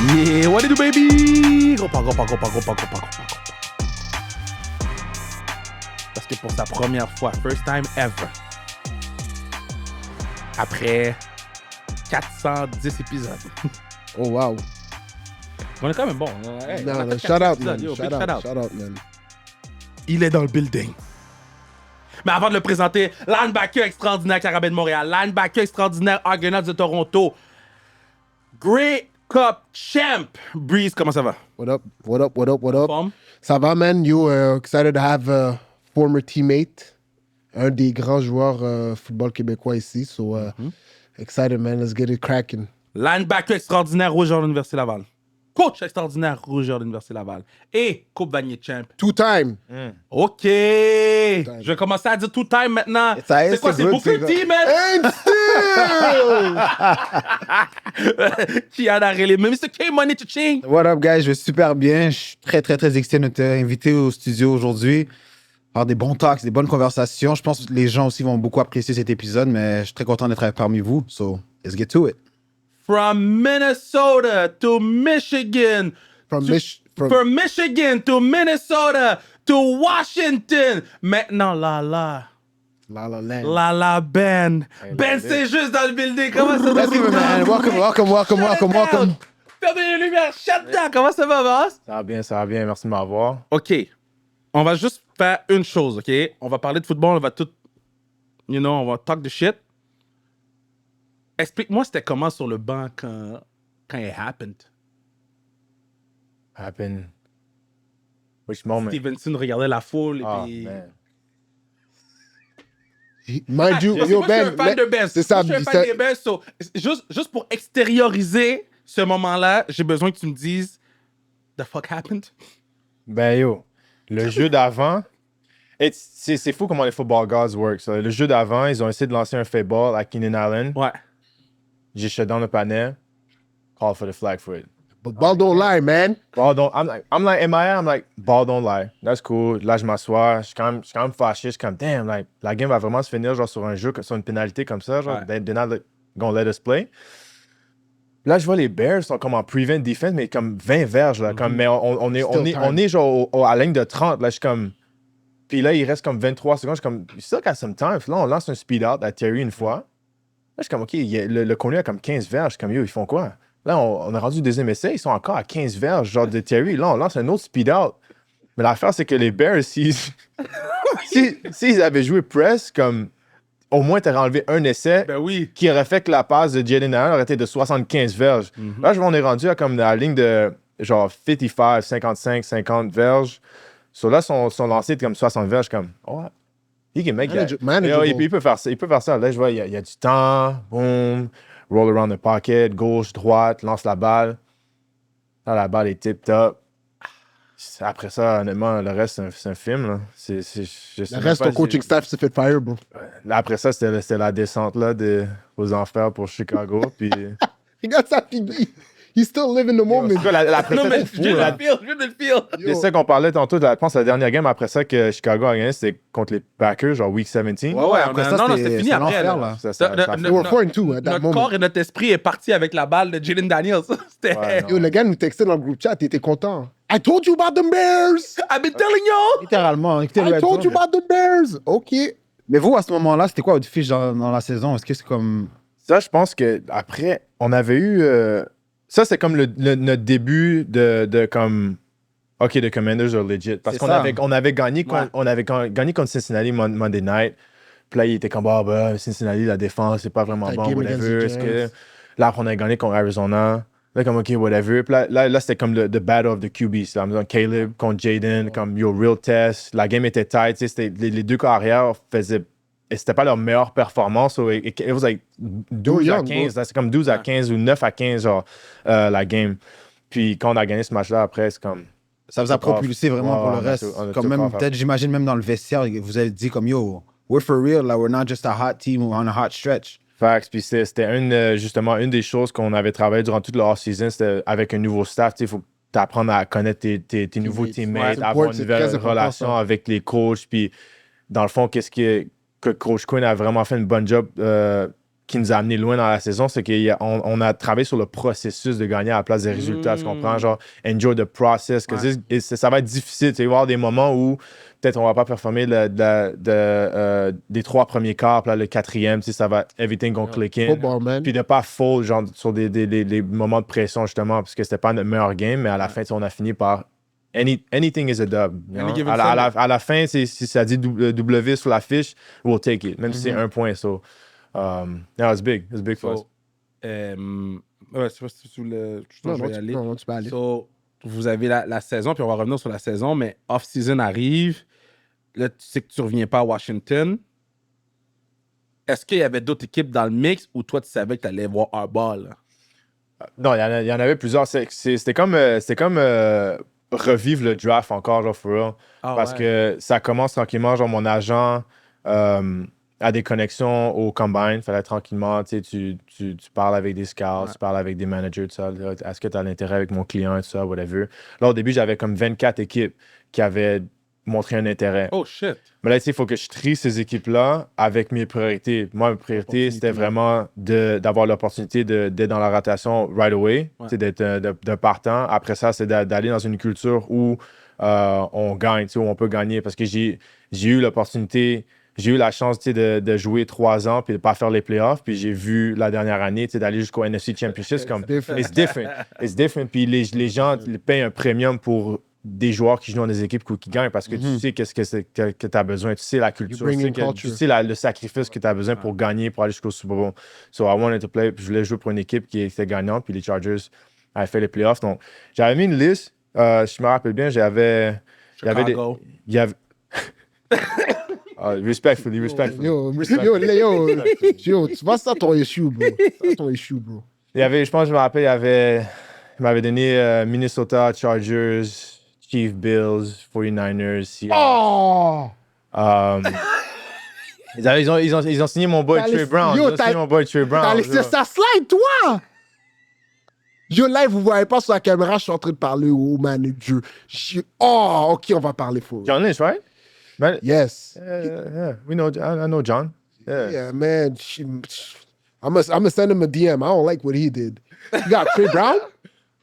Yeah, what it do, baby? Repas. Parce que pour sa première fois, first time ever, après 410 épisodes. Oh, wow. On est quand même bon. Hey, No, shout out, man. Yo, Shout out, man. Il est dans le building. Mais avant de le présenter, linebacker extraordinaire Carabin de Montréal, linebacker extraordinaire Argonauts de Toronto, Grey Cup champ, Breeze, comment ça va? What up? Forme? Ça va, man? You excited to have a former teammate, un des grands joueurs football québécois ici. So, excited, man. Let's get it cracking. Linebacker extraordinaire, rougeur de l'Université Laval. Coach extraordinaire, rougeur de l'Université Laval. Et Coupe Vanier champ. Two-time. OK. Je vais commencer à dire tout time maintenant. Ça y est, C'est quoi, c'est c'est good, Booker c'est T, man? And still! Qui a l'arrêt, mais Mr. K Money to Ching. What up, guys? Je vais super bien. Je suis très excité de être invité au studio aujourd'hui. Avoir des bons talks, des bonnes conversations. Je pense que les gens aussi vont beaucoup apprécier cet épisode, mais je suis très content d'être parmi vous. So, let's get to it. From Minnesota to Michigan. From Michigan to Minnesota to Washington. Maintenant, La La Land. La Ben. Ben, c'est juste dans le building. Comment ça va? Let's give it, man. Welcome. Fermez les lumières, shut down. Comment ça va, boss? Ça va bien, merci de m'avoir. OK. On va juste faire une chose, OK? On va parler de football, on va tout... on va talk the shit. Explique-moi c'était comment sur le banc quand it happened. Which moment? Stevenson regardait la foule et Oh, puis... man. Mind you, Moi, yo, je suis un Ben. fan de Ben. C'est ça. Moi, je suis un fan des Ben. So, juste pour extérioriser ce moment-là, j'ai besoin que tu me dises the fuck happened. Ben yo, le jeu d'avant, c'est fou comment les football gods work. Ça. Le jeu d'avant, ils ont essayé de lancer un fade ball à Keenan Allen. Ouais. J'ai shut down le panel. Call for the flag for it. But ball don't lie, man. Ball don't. I'm like MIA. I'm like ball don't lie. That's cool. Là je m'assois. Je suis quand même fâché. Je suis comme damn. Like la game va vraiment se finir genre sur un jeu sur une pénalité comme ça. Genre they're not gonna let us play. Là je vois les Bears sont comme en prevent defense mais comme 20 verges là. Comme mais on est genre à la ligne de 30 là. Je suis comme. Puis là il reste comme 23 secondes. Je suis comme you still got some time. Là on lance un speed out à Terry une fois. Là, je suis comme, OK, le connu a comme 15 verges. Je suis comme, yo, ils font quoi? Là, on a rendu le deuxième essai. Ils sont encore à 15 verges, genre de Terry. Là, on lance un autre speed-out. Mais l'affaire, c'est que les Bears, s'ils avaient joué press, comme, au moins, t'aurais enlevé un essai qui aurait fait que la passe de Jalen Allen aurait été de 75 verges. Là, on est rendu à comme la ligne de, genre, 55, 55, 50 verges. So, là, son lancé est comme 60 verges, comme, oh, he can make that. Il peut faire ça. Là, je vois, il y a du temps. Boom. Roll around the pocket. Gauche, droite. Lance la balle. Là, la balle est tip-top. Après ça, honnêtement, le reste, c'est un film. Là. Le reste, ton coaching staff s'est fait fire, bro. Là, après ça, c'était la descente là, aux enfers pour Chicago. Puis... Regarde sa fille. He's still living the moment. Non, mais je viens de le feel. C'est ça qu'on parlait tantôt. Je pense que la dernière game après ça que Chicago a gagné, c'était contre les Packers, genre Week 17. Ouais, après ça, c'était fini après. Là. Notre corps et notre esprit est parti avec la balle de Jalen Daniels. Yo, le gars nous textait dans le groupe chat, il était content. I told you about the Bears! I've been telling you! Littéralement. I told you about the Bears! OK. Mais vous, à ce moment-là, c'était quoi votre fiche dans la saison? Est-ce que c'est comme... Ça, je pense qu'après, on avait eu... Ça, c'est comme notre début de comme... OK, the Commanders are legit. Parce qu'on avait gagné contre Cincinnati Monday Night. Puis là, il était comme, Cincinnati, la défense, c'est pas vraiment bon, whatever. Est-ce que... Là, on a gagné contre Arizona. Là, comme, OK, whatever. Puis là c'était comme the battle of the QBs. Là, Caleb contre Jaden, comme, real test. La game était tight. C'était, les deux carrières faisaient... Et c'était pas leur meilleure performance. So it was like 12 à 15. C'est comme 12 à 15 ou 9 à 15, genre, la game. Puis quand on a gagné ce match-là, après, c'est comme... Ça vous a propulsé vraiment pour le reste. Comme même, peut-être, j'imagine, même dans le vestiaire, vous avez dit comme, yo, we're for real, là, we're not just a hot team on a hot stretch. Facts. Puis c'était justement une des choses qu'on avait travaillé durant toute la off-season. C'était avec un nouveau staff. Il faut t'apprendre à connaître tes nouveaux teammates, avoir une nouvelle relation avec les coachs. Puis dans le fond, qu'est-ce que Coach Quinn a vraiment fait une bonne job qui nous a amené loin dans la saison, c'est qu'on a travaillé sur le processus de gagner à la place des résultats. Tu comprends? Genre, enjoy the process. Ça va être difficile. Tu vas y avoir des moments où peut-être on va pas performer des 3 premiers quarts, puis là, le 4e, ça va, everything gonna click in. Football, man. Puis de pas fold, genre, sur des moments de pression, justement, parce que c'était pas notre meilleur game, mais à la fin, on a fini par anything is a dub. À la fin, si ça dit W sur la fiche, we'll take it, même si c'est 1 point. So, it's big. It's big for us. Ouais, je sais pas si tu voulais. Je vais y aller. Non, tu peux aller. So, vous avez la saison, puis on va revenir sur la saison, mais off-season arrive. Là, tu sais que tu reviens pas à Washington. Est-ce qu'il y avait d'autres équipes dans le mix ou toi, tu savais que tu allais voir Harbaugh, là? Non, il y en avait plusieurs. C'était comme revivre le draft encore, genre, for real. Parce que ça commence tranquillement, genre, mon agent a des connexions au combine. Fallait tranquillement, tu parles avec des scouts, tu parles avec des managers, tout ça. Est-ce que tu as l'intérêt avec mon client, tout ça, whatever. Là, au début, j'avais comme 24 équipes qui avaient montré un intérêt. Oh, shit. Mais là, il faut que je trie ces équipes-là avec mes priorités. Moi, mes priorités, c'était vraiment d'avoir l'opportunité d'être dans la rotation right away, d'être d'un partant. Après ça, c'est d'aller dans une culture où on gagne, où on peut gagner. Parce que j'ai eu l'opportunité, j'ai eu la chance de jouer 3 ans puis de ne pas faire les playoffs. Puis j'ai vu la dernière année d'aller jusqu'au NFC Championship. Comme, it's different. It's different. Puis les gens payent un premium pour des joueurs qui jouent dans des équipes qui gagnent parce que tu sais qu'est-ce que tu as besoin, tu sais la culture, tu sais le sacrifice que tu as besoin pour gagner, pour aller jusqu'au Super Bowl. So I wanted to play, puis je voulais jouer pour une équipe qui était gagnante, puis les Chargers avaient fait les playoffs. Donc, j'avais mis une liste, je me rappelle bien, respectfully. Yo, tu vois ça ton issue, bro. Ça ton issue, bro. Je pense que je me rappelle, il m'avait donné Minnesota, Chargers, Chiefs, Bills, 49ers, Seahawks. Oh! Ils ont signé mon boy Trey Brown. T'as laissé ça slide, toi! Yo, live, vous voyez pas sur la caméra, je suis en train de parler au manager. Oh, OK, on va parler for John Lynch, right? Yes. Yeah. I know John. Yeah, man. I'm gonna send him a DM. I don't like what he did. You got Trey Brown?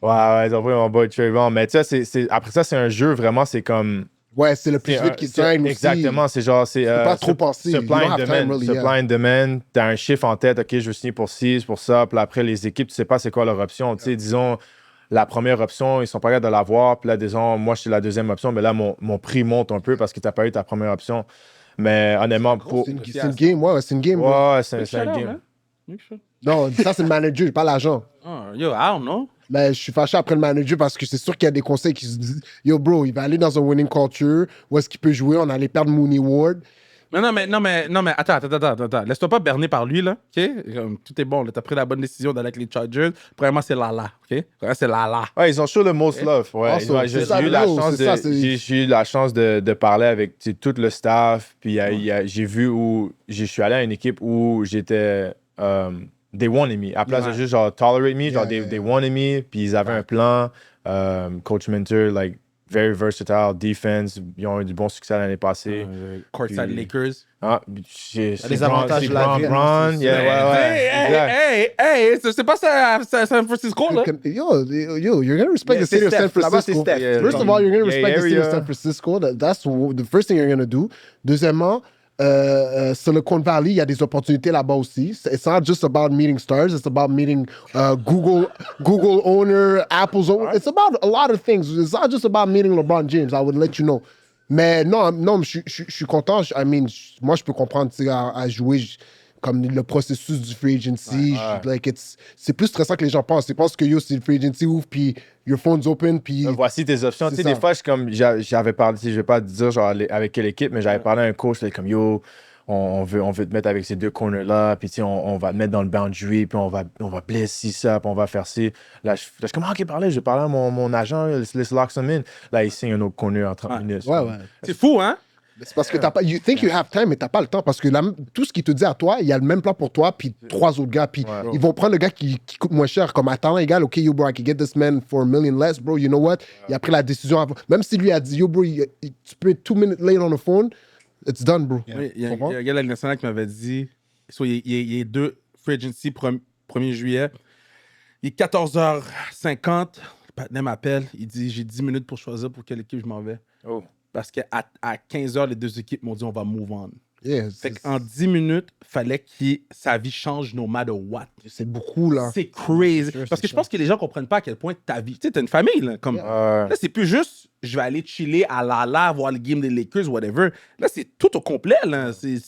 Ouais, ils ont pris mon boy Trey Brown. Mais tu sais, après ça, c'est un jeu, vraiment, c'est comme... Ouais, c'est le plus vite qui signe aussi. Exactement, c'est genre... C'est pas trop penser. Supply and demand. T'as un chiffre en tête, OK, je veux signer pour ci, pour ça. Puis après, les équipes, tu sais pas c'est quoi leur option. Tu sais, disons, la première option, ils sont pas capables de l'avoir. Puis là, disons, moi, je suis la deuxième option. Mais là, mon prix monte un peu parce que t'as pas eu ta première option. Mais honnêtement, c'est une game, ouais, c'est une game. Ouais, c'est un game. Non, ça, c'est le manager, pas l'agent. Yo, I don't know. Mais je suis fâché après le manager parce que c'est sûr qu'il y a des conseils qui se disent yo, bro, il va aller dans un winning culture. Où est-ce qu'il peut jouer? On allait perdre Mooney Ward. Non, mais attends. Laisse-toi pas berner par lui, là. OK? Tout est bon, là. T'as pris la bonne décision d'aller avec les Chargers. Premièrement, c'est Lala. OK? C'est Lala. Ouais, ils ont show le most love. Ouais. J'ai eu la chance de parler avec tout le staff. Puis j'ai vu où je suis allé à une équipe où j'étais. They wanted me. À place de juste genre tolerate me, genre they wanted me. Puis ils avaient un plan. Coach Minter, like, very versatile defense. Ils ont eu du bon succès l'année passée. Courtside Lakers. C'est les avantages de la vie. Hey, c'est pas ça, San Francisco, là. Yo, you're going to respect the city of San Francisco. First of all, you're going to respect the city of San Francisco. That's the first thing you're going to do. Deuxièmement, Silicon Valley, il y a des opportunités là-bas aussi. It's not just about meeting stars. It's about meeting Google owner, Apple's owner. It's about a lot of things. It's not just about meeting LeBron James. I would let you know. Mais non, je suis content. Moi, je peux comprendre à jouer comme le processus du free agency. Like c'est plus stressant que les gens pensent. Ils pensent que c'est le free agency ouvre, puis your phone's open, puis... Voici tes options. Tu sais, des fois, j'avais parlé, je vais pas te dire genre avec quelle équipe, mais j'avais parlé à un coach, comme yo, on veut te mettre avec ces deux corners-là, puis on va te mettre dans le boundary, puis on va blesser ça, puis on va faire ci. Là, je suis comme, OK, je parlais à mon agent, let's lock some in. Là, il signe un autre corner en 30 minutes. Ouais. C'est fou, hein? C'est parce que t'as pas... You think you have time, mais t'as pas le temps. Parce que tout ce qu'il te dit à toi, il y a le même plan pour toi, puis 3 autres gars. Puis ils vont prendre le gars qui coûte moins cher. Comme à talent égal, OK, yo, bro, I can get this man for $1 million less, bro. You know what? Il a pris la décision. Même si lui a dit, yo, bro, tu peux être 2 minutes late on the phone, it's done, bro. Il y a un gars de la nationale qui m'avait dit, il est free agency 1er juillet. Il est 14h50. Le partenaire m'appelle. Il dit j'ai 10 minutes pour choisir pour quelle équipe je m'en vais. Oh. Parce qu'à 15h, les deux équipes m'ont dit on va move on. Yeah, Fait qu'en 10 minutes, fallait que sa vie change no matter what. c'est beaucoup, là. C'est crazy. Sure, Parce que c'est je pense que les gens comprennent pas à quel point ta vie. Tu sais, t'as une famille, là. Comme, là, c'est plus juste je vais aller chiller à la voir le game des Lakers, whatever. Là, c'est tout au complet, là. Tu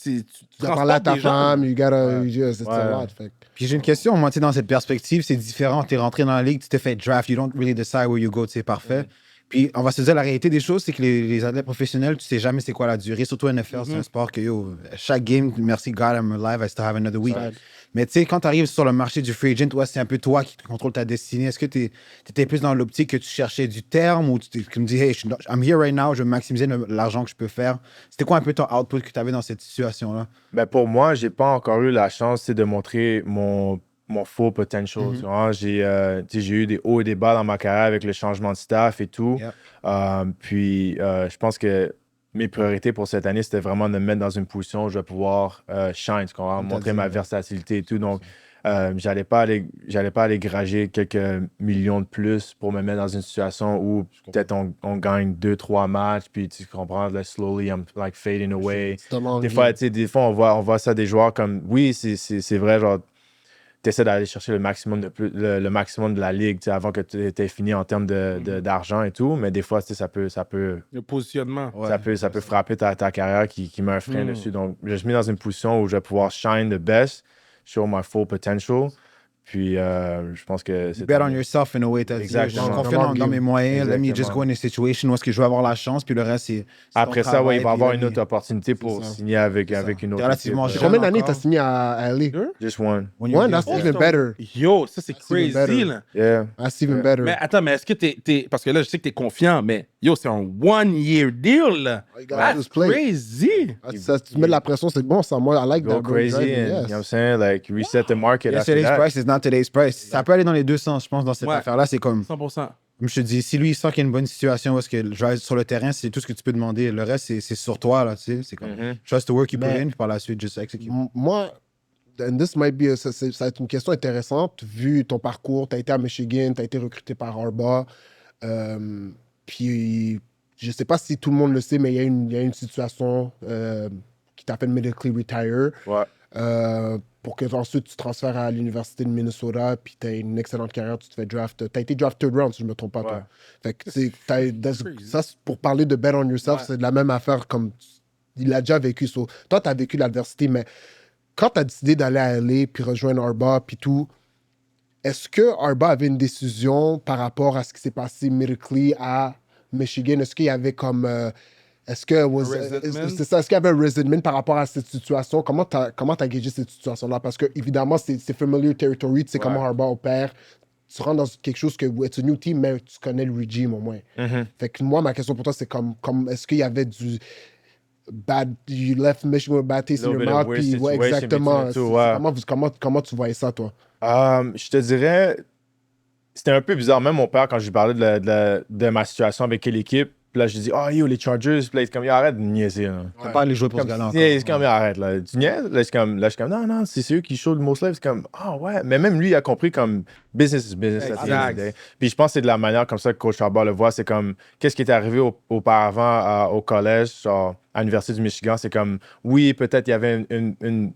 dois parler à ta des gens, femme, you gotta. Ouais. It's a lot. Fait. Puis j'ai une question, moi, tu sais, dans cette perspective, c'est différent. Tu es rentré dans la ligue, tu t'es fait draft, you don't really decide where you go, c'est parfait. Puis on va se dire, la réalité des choses, c'est que les athlètes professionnels, tu sais jamais c'est quoi la durée. Surtout NFL, c'est un sport que, chaque game, merci God, I'm alive, I still have another week. Mais tu sais, quand tu arrives sur le marché du free agent, c'est un peu toi qui contrôle ta destinée. Est-ce que tu étais plus dans l'optique que tu cherchais du terme ou tu me dis, hey, I'm here right now, je veux maximiser l'argent que je peux faire? C'était quoi un peu ton output que tu avais dans cette situation-là? Ben pour moi, j'ai pas encore eu la chance de montrer mon full potential. Tu vois? J'ai eu des hauts et des bas dans ma carrière avec le changement de staff et tout. Yep. Puis je pense que mes priorités pour cette année, c'était vraiment de me mettre dans une position où je vais pouvoir shine, tu comprends? Montrer ma versatilité et tout. Donc, j'allais pas aller grager quelques millions de plus pour me mettre dans une situation où peut-être on gagne 2-3 matchs, puis tu comprends, là, slowly, I'm like fading away. Des fois, on voit ça des joueurs comme, oui, c'est vrai, genre, tu essaies d'aller chercher le maximum de la ligue avant que tu aies fini en termes d'argent et tout, mais des fois, ça peut le positionnement. ça peut frapper ta carrière qui met un frein dessus. Donc, je suis mis dans une position où je vais pouvoir shine the best, show my full potential. Puis, je pense que c'est... Bet on yourself in a way. Exactement. Je suis confiant dans mes moyens. Let me just go in a situation où est-ce que je vais avoir la chance, puis le reste, c'est après ça, il va avoir une autre opportunité opportunité pour signer avec une autre relativement équipe. Combien d'années t'as signé à LA? Just one. One, that's even better. Yo, ça, c'est even better. crazy, là. Yeah. That's even better. Mais attends, mais est-ce que t'es... Parce que là, je sais que t'es confiant, mais yo, c'est un one-year deal, là. You gotta That's just play. crazy. Ça, tu mets de la pression, c'est bon, ça. Moi, I like Go that. crazy and, you know what I'm saying? Like, reset the market after Yesterday's that. price is not today's price. Ça peut aller dans les deux sens, je pense, dans cette Ouais. affaire-là. C'est comme 100%. je te dis, si lui, il sent qu'il y a une bonne situation où est-ce que je vais sur le terrain, c'est tout ce que tu peux demander. Le reste, c'est sur toi, là, tu sais. C'est comme, trust the work you put in, puis par la suite, just execute. Moi, and this might be ça va être une question intéressante, vu ton parcours. Tu as été à Michigan, tu as été recruté par Harbaugh. Puis, je sais pas si tout le monde le sait, mais il y a une situation qui t'a fait medically retire. Ouais. Pour que ensuite tu transfères à l'université de Minnesota, puis tu as une excellente carrière, tu te fais draft. Tu as été draft third round, si je ne me trompe pas. Ouais. Toi. Fait que ça, pour parler de bet on yourself, c'est de la même affaire comme il a déjà vécu. So, toi, tu as vécu l'adversité, mais quand tu as décidé d'aller à LA, puis rejoindre Harbaugh, puis tout, est-ce que Harbaugh avait une décision par rapport à ce qui s'est passé medically à Michigan? Est-ce qu'il y avait comme... Est-ce qu'il y avait un resentment par rapport à cette situation? Comment t'as gagé cette situation-là? Parce que, évidemment, c'est familiar territory, tu sais comment Harbaugh opère. Tu rentres dans quelque chose que it's a new team, mais tu connais le regime au moins. Fait que moi, ma question pour toi, c'est comme est-ce qu'il y avait du bad, you left Michigan with bad taste in your mouth? Puis, ouais, exactement. Comment tu voyais ça, toi? Je te dirais, c'était un peu bizarre. Même mon père, quand je lui parlais de ma situation avec quelle équipe, puis là, je dis, oh, yo, les Chargers. Puis là, il est comme, yo, arrête de niaiser. Tu pas aller jouer pour ce gars-là. C'est comme, yo, arrête, là. Tu niaises? Là, je suis comme, non, c'est eux qui show le most love. C'est comme, ouais. Mais même lui, il a compris comme, business is business. Puis je pense que c'est de la manière comme ça que Coach Harbaugh le voit. C'est comme, qu'est-ce qui est arrivé auparavant au collège, genre, à l'Université du Michigan. C'est comme, oui, peut-être il y avait une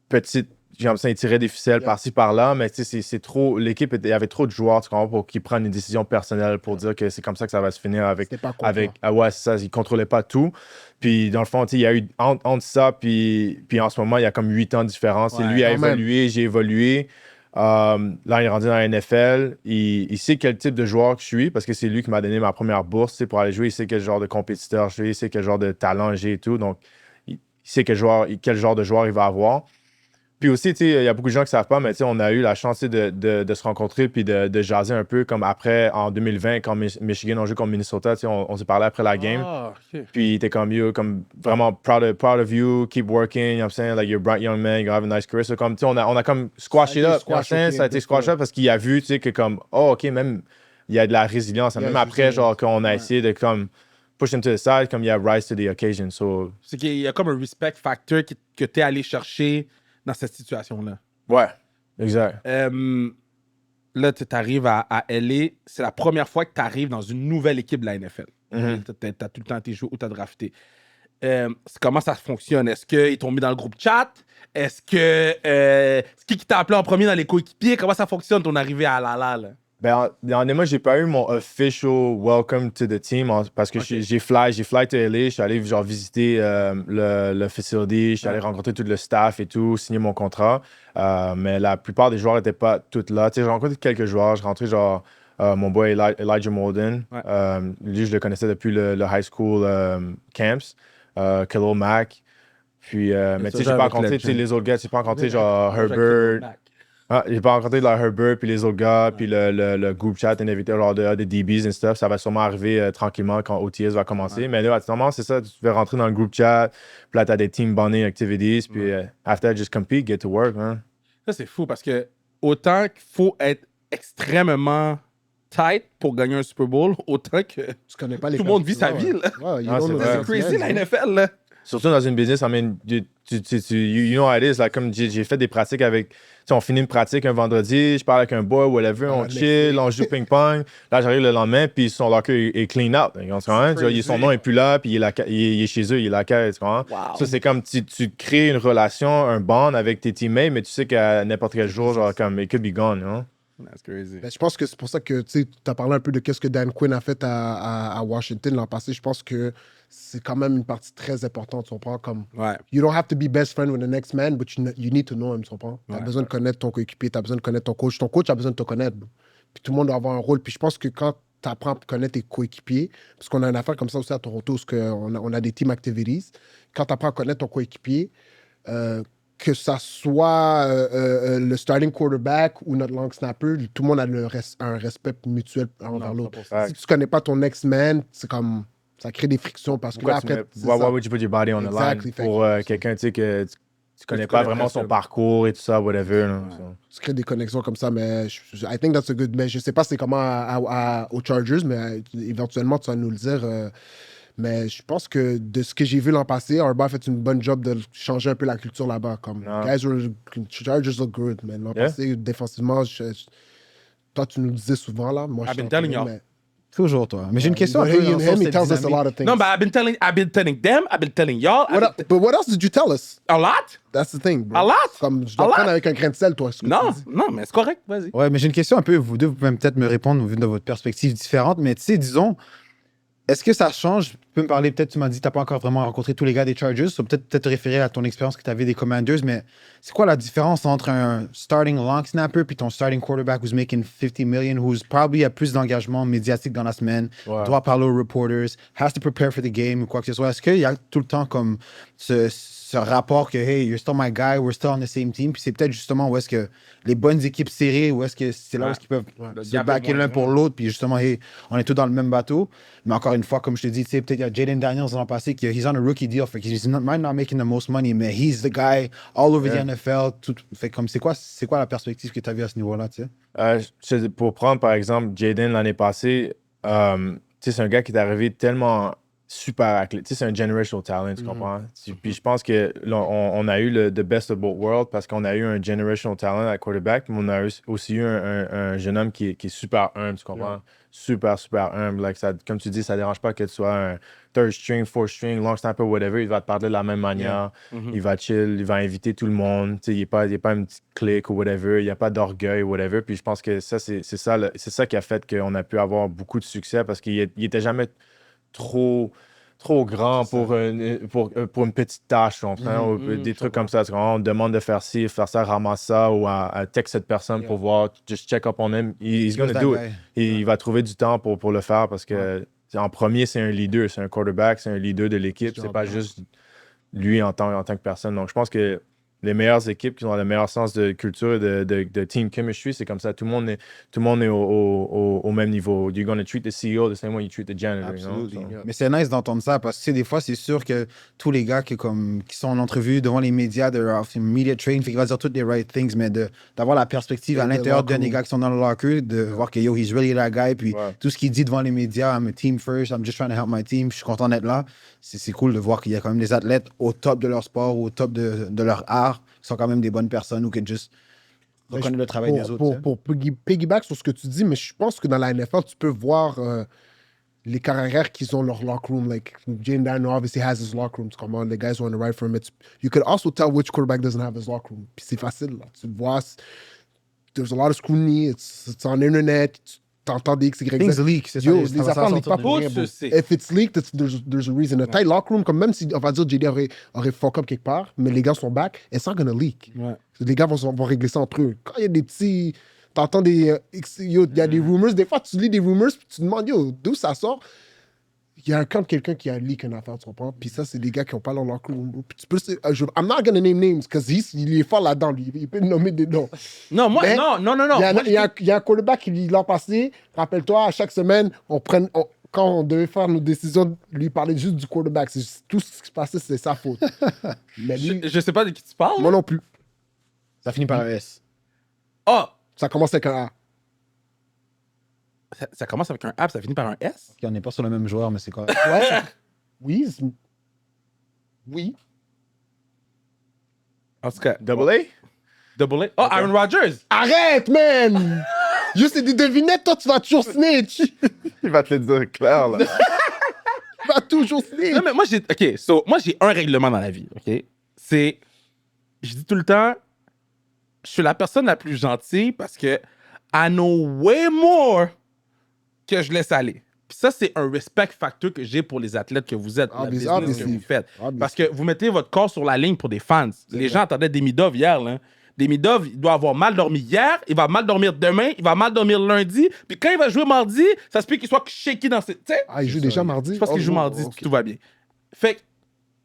petite. J'aime ça, il tirait des ficelles par-ci, par-là, mais tu sais, c'est trop. L'équipe, il y avait trop de joueurs, tu comprends, pour qu'ils prennent une décision personnelle pour dire que c'est comme ça que ça va se finir avec. Ouais, c'est ça, ils ne contrôlaient pas tout. Puis, dans le fond, il y a eu entre ça, puis en ce moment, il y a comme 8 ans de différence. Ouais, lui a évolué, j'ai évolué. Là, il est rendu dans la NFL. Il sait quel type de joueur que je suis parce que c'est lui qui m'a donné ma première bourse pour aller jouer. Il sait quel genre de compétiteur je suis, il sait quel genre de talent j'ai et tout. Donc, il sait quel genre de joueur il va avoir. Puis aussi, il y a beaucoup de gens qui ne savent pas, mais on a eu la chance de se rencontrer puis de jaser un peu comme après, en 2020, quand Michigan a joué contre Minnesota, on s'est parlé après la game. Puis il était comme, yo, comme vraiment proud of you, keep working, you know what I'm saying, like you're a bright young man, you have a nice career. So, comme, on a comme squashé là, ça a été squashé là parce qu'il a vu, que comme, oh, OK, même, il y a de la résilience. Même après, genre, quand on a essayé de comme push him to the side, comme il y a rise to the occasion. So, c'est qu'il y a comme un respect factor que tu es allé chercher dans cette situation-là. Ouais, exact. Là, tu arrives à LA, c'est la première fois que tu arrives dans une nouvelle équipe de la NFL. Tu as tout le temps été joué ou tu as drafté. Comment ça fonctionne? Est-ce qu'ils t'ont mis dans le groupe chat? Est-ce que. C'est qui t'a appelé en premier dans les coéquipiers? Comment ça fonctionne ton arrivée à Lala? Là? Ben, honnêtement, j'ai pas eu mon official welcome to the team parce que j'ai fly to LA. Je suis allé genre visiter le facility. Je suis allé rencontrer tout le staff et tout, signer mon contrat. Mais la plupart des joueurs n'étaient pas tous là. Tu sais, j'ai rencontré quelques joueurs. J'ai rencontré genre mon boy Elijah Molden. Lui, je le connaissais depuis le high school camps. Khalil Mack. Puis, mais tu sais, j'ai pas rencontré les autres gars. J'ai pas rencontré genre Herbert. J'ai pas rencontré Herbert puis les autres gars, puis le group chat and everything, genre des DBs and stuff. Ça va sûrement arriver tranquillement quand OTS va commencer. Mais là, normalement, c'est ça. Tu vas rentrer dans le group chat, puis là, t'as des team bonding activities, puis after, just compete, get to work, man. Ça, c'est fou parce que autant qu'il faut être extrêmement tight pour gagner un Super Bowl, autant que tu connais pas les tout le monde vit sa vie, là. C'est crazy, la NFL, là. Surtout dans une business, I mean, you know how it is. Like, comme j'ai fait des pratiques avec... Tu sais, on finit une pratique un vendredi, je parle avec un boy, whatever, on chill, on joue ping-pong. Là, j'arrive le lendemain, puis son locker est clean out. Son nom est plus là, puis il est chez eux, il est là. Wow. Ça, c'est comme tu crées une relation, un bond avec tes teammates, mais tu sais qu'à n'importe quel jour, genre, comme, it could be gone, you know? That's crazy. Ben, je pense que c'est pour ça que tu as parlé un peu de ce que Dan Quinn a fait à Washington l'an passé. Je pense que c'est quand même une partie très importante. Tu comprends? Comme, you don't have to be best friend with the next man, but you need to know him. Tu comprends? Tu as besoin de connaître ton coéquipier, tu as besoin de connaître ton coach. Ton coach a besoin de te connaître. Puis tout le monde doit avoir un rôle. Puis je pense que quand tu apprends à connaître tes coéquipiers, parce qu'on a une affaire comme ça aussi à Toronto, parce qu'on a des team activities, quand tu apprends à connaître ton coéquipier, que ça soit le starting quarterback ou notre long snapper, tout le monde a un respect mutuel envers l'autre. Si tu connais pas ton ex-man, c'est comme... Ça crée des frictions parce que là, après... Why would you put your body on the line pour quelqu'un, tu sais, que tu connais pas vraiment son parcours et tout ça, whatever. Tu crées des connexions comme ça, mais I think that's a good... Mais je sais pas c'est comment aux Chargers, mais éventuellement, tu vas nous le dire... mais je pense que de ce que j'ai vu l'an passé, Harbaugh a fait une bonne job de changer un peu la culture là-bas. Comme, Chargers look good, man. L'an passé, défensivement, toi, tu nous le disais souvent, là. Moi, I've been telling y'all. Toujours, toi. Mais j'ai une question un peu. He tells us a lot of things. No, but I've been telling them, I've been telling y'all. But what else did you tell us? A lot? That's the thing, bro. A lot? Comme, je dois prendre avec un grain de sel, toi. Non, mais c'est correct, vas-y. Ouais, mais j'ai une question un peu, vous deux, vous pouvez peut-être me répondre vu de votre perspective différente, mais tu sais, disons, est-ce que ça change? Tu peux me parler, peut-être, tu m'as dit que tu n'as pas encore vraiment rencontré tous les gars des Chargers, ou peut-être te référer à ton expérience que tu avais des Commanders, mais c'est quoi la différence entre un starting long snapper puis ton starting quarterback who's making 50 million, who's probably a plus d'engagement médiatique dans la semaine, doit parler aux reporters, has to prepare for the game ou quoi que ce soit? Est-ce qu'il y a tout le temps comme ce rapport que, hey, you're still my guy, we're still on the same team, puis c'est peut-être justement où est-ce que les bonnes équipes serrées, où est-ce que c'est là où est-ce qu'ils peuvent se backer l'un pour l'autre, puis justement, hey, on est tous dans le même bateau. Mais encore une fois, comme je te dis, tu sais, peut-être il y a Jaden Daniels l'an passé, he's on a rookie deal, fait he's might not making the most money, mais he's the guy all over the NFL. Fait comme, c'est quoi la perspective que tu as vue à ce niveau-là, tu sais? Pour prendre, par exemple, Jaden l'année passée, tu sais, c'est un gars qui est arrivé tellement super athlétique. Tu sais, c'est un generational talent, tu comprends? Puis je pense que on a eu the best of both worlds parce qu'on a eu un generational talent à quarterback, mais on a aussi eu un jeune homme qui est super humble, tu comprends? Super, super humble. Like, ça, comme tu dis, ça dérange pas que tu sois un third string, fourth string, long snapper, whatever. Il va te parler de la même manière. Il va chill, il va inviter tout le monde. Tu sais, il n'est pas une petite clique ou whatever. Il n'y a pas d'orgueil ou whatever. Puis je pense que ça, c'est ça qui a fait qu'on a pu avoir beaucoup de succès parce qu'il n'était jamais trop grand pour une petite tâche, ou des trucs comme ça. On demande de faire ci, faire ça, ramasser ça, ou à texte cette personne pour voir, just check up on him. He's gonna do it. Il va trouver du temps pour le faire parce que en premier, c'est un leader, c'est un quarterback, c'est un leader de l'équipe. C'est pas juste lui en tant que personne. Donc, je pense que les meilleures équipes qui ont le meilleur sens de culture et de team chemistry, c'est comme ça. Tout le monde est au même niveau. You're going to treat the CEO the same way you treat the janitor. Absolutely. You know? Mais c'est nice d'entendre ça parce que des fois, c'est sûr que tous les gars qui sont en entrevue devant les médias, de media train, fait qu'il va dire toutes les right things, mais d'avoir la perspective à l'intérieur d'un des gars qui sont dans le locker, de voir que yo, he's really that guy, puis tout ce qu'il dit devant les médias, I'm a team first, I'm just trying to help my team, je suis content d'être là. C'est cool de voir qu'il y a quand même des athlètes au top de leur sport, au top de leur art, sont quand même des bonnes personnes ou que juste reconnaissent le travail des autres. Pour piggyback sur ce que tu dis, mais je pense que dans la NFL, tu peux voir les carrières qu'ils ont leur locker room. Like, Jane Daniel obviously has his locker room. Comment les guys want to ride for him. You could also tell which quarterback doesn't have his locker room. Puis c'est facile, là. Tu vois, there's a lot of scrutiny. It's on Internet. Tu entends des X, Y, Z. Things leak, c'est ça. Les affaires leak pas pour rien, bro. If it's leaked, there's a reason. A tight locker room, comme même si, on va dire, JD aurait fuck up quelque part, mais les gars sont back, it's not gonna leak. Ouais. Les gars vont régler ça entre eux. Quand il y a des petits... T'entends des... il y a des rumors. Des fois, tu lis des rumors, puis tu te demandes, d'où ça sort? Il y a quand quelqu'un qui a leak une affaire, tu comprends? Puis ça, c'est des gars qui n'ont pas leur locker room. Puis tu peux... I'm not gonna name names, parce qu'il est fort là-dedans, lui. Il peut nommer des noms. Non, moi, mais non. Il y a un quarterback qui, l'an passé, rappelle-toi, à chaque semaine, quand on devait faire nos décisions, lui parler juste du quarterback. Tout ce qui se passait, c'est sa faute. Mais lui, je sais pas de qui tu parles. Moi non plus. Ça finit par un S. Oh! Ça commence avec un A. Ça commence avec un A, ça finit par un S? On n'est pas sur le même joueur, mais c'est quoi? Ouais. Oui. Oui. En tout cas. Double A? Double A? Oh, okay. Aaron Rodgers! Arrête, man! Juste des devinettes, toi, tu vas toujours snitch. Il va te le dire clair, là. Il va toujours snitch. Non, mais moi, j'ai un règlement dans la vie, OK? C'est... Je dis tout le temps, je suis la personne la plus gentille parce que I know way more que je laisse aller. Puis ça, c'est un respect factor que j'ai pour les athlètes que vous êtes, pour la business que vous faites. Parce que vous mettez votre corps sur la ligne pour des fans. Les gens attendaient Demidov hier, là. Demidov, il doit avoir mal dormi hier, il va mal dormir demain, il va mal dormir lundi, puis quand il va jouer mardi, ça se peut qu'il soit shaky dans ses... T'sais? Ah, il joue déjà mardi? Je pense qu'il joue mardi, tout va bien. Fait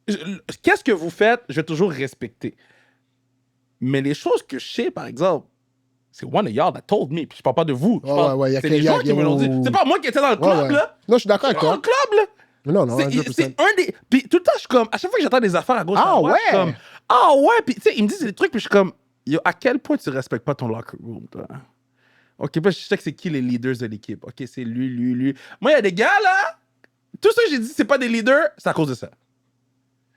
que, qu'est-ce que vous faites, je vais toujours respecter. Mais les choses que je sais, par exemple, c'est one of y'all that told me. Puis je parle pas de vous. C'est les gens qui me l'ont dit. C'est pas moi qui étais dans le club, là. Non, je suis d'accord avec toi. Dans le club, là. Non, c'est un des... Puis tout le temps, je suis comme... À chaque fois que j'entends des affaires à gauche, à droite, je suis comme... Ah ouais! Puis tu sais, ils me disent des trucs, puis je suis comme... Yo, à quel point tu respectes pas ton locker room, toi? OK, puis je sais que c'est qui les leaders de l'équipe. OK, c'est lui. Moi, il y a des gars, là... Tout ça que j'ai dit, c'est pas des leaders, c'est à cause de ça.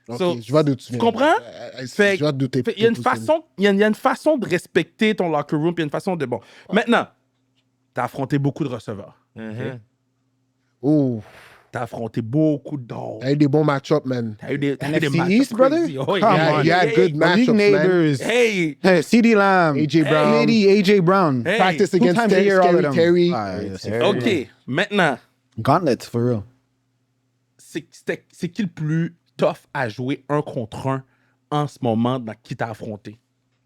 Okay, so, je vois d'où tu viens. Tu comprends? Je vois d'où t'es. Il y a une façon de respecter ton locker room, puis il y a une façon de... Bon, maintenant, t'as affronté beaucoup de receveurs. Okay? Oh. T'as affronté beaucoup de dogs. T'as eu des bons match-ups, man. T'as eu des match-ups East, brother? Oh, you had good match-ups, man. Hey! CeeDee Lamb. AJ Brown. AJ Brown. Hey. Practice against Scary Terry. OK, maintenant... Gauntlet, for real. C'est qui le plus tough à jouer 1 contre 1 en ce moment dans qui t'as affronté?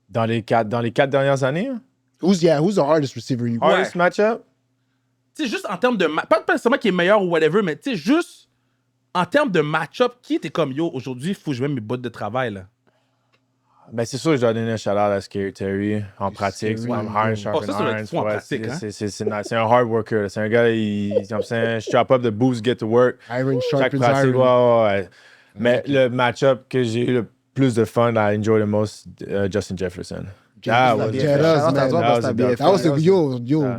Dans les 4 dernières années? Who's the hardest receiver you got? Hardest matchup? Tu sais, juste en termes de... Pas nécessairement qui est meilleur ou whatever, mais tu sais, juste en termes de match-up, qui était comme, yo, aujourd'hui, il faut que je mette mes bottes de travail, là? Ben, c'est sûr que je dois donner un shout-out à Scary Terry en pratique. C'est comme hard, sharp and iron. En pratique, hein? C'est un hard worker. C'est un gars, comme ça, strap up the boots, get to work. Iron sharp and iron. Ouais. Mais le match-up que j'ai eu le plus de fun, I enjoyed the most, Justin Jefferson. That was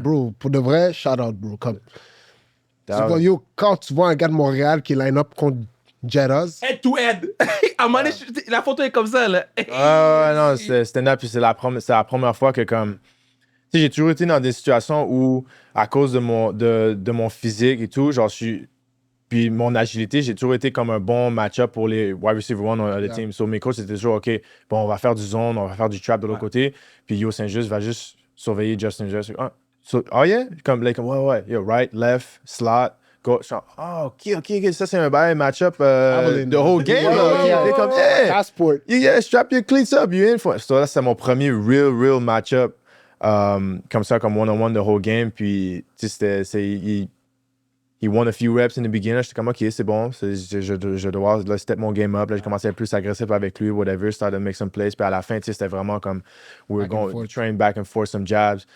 bro. Pour de vrai, shout out, bro. Comme. Yo, quand tu vois un gars de Montréal qui line up contre Jettas. Head to head. À un moment donné, la photo est comme ça, là. Non, c'était net. Puis c'est la première fois que, comme. Tu sais, j'ai toujours été dans des situations où, à cause de mon physique et tout, genre, puis mon agilité, j'ai toujours été comme un bon match-up pour les wide receiver one on the team. So mes coachs, c'était toujours, OK, bon, on va faire du zone, on va faire du trap de l'autre côté. Puis Yo Saint-Just va juste surveiller Justin Jefferson. Oh yeah? Comme, ouais. Yo, right, left, slot, go. OK. Ça, c'est un bail match-up the whole game. Comme, passport. Yeah, strap your cleats up. You in for it. So là, c'est mon premier real match-up. Comme ça, comme one-on-one the whole game. Puis, tu sais, he won a few reps in the beginning. J'étais comme, OK, c'est bon. Je dois là, step mon game up. Là, j'ai commencé à être plus agressif avec lui, whatever. Started to make some plays. Puis à la fin, c'était vraiment comme, we were going to train back and forth some jabs.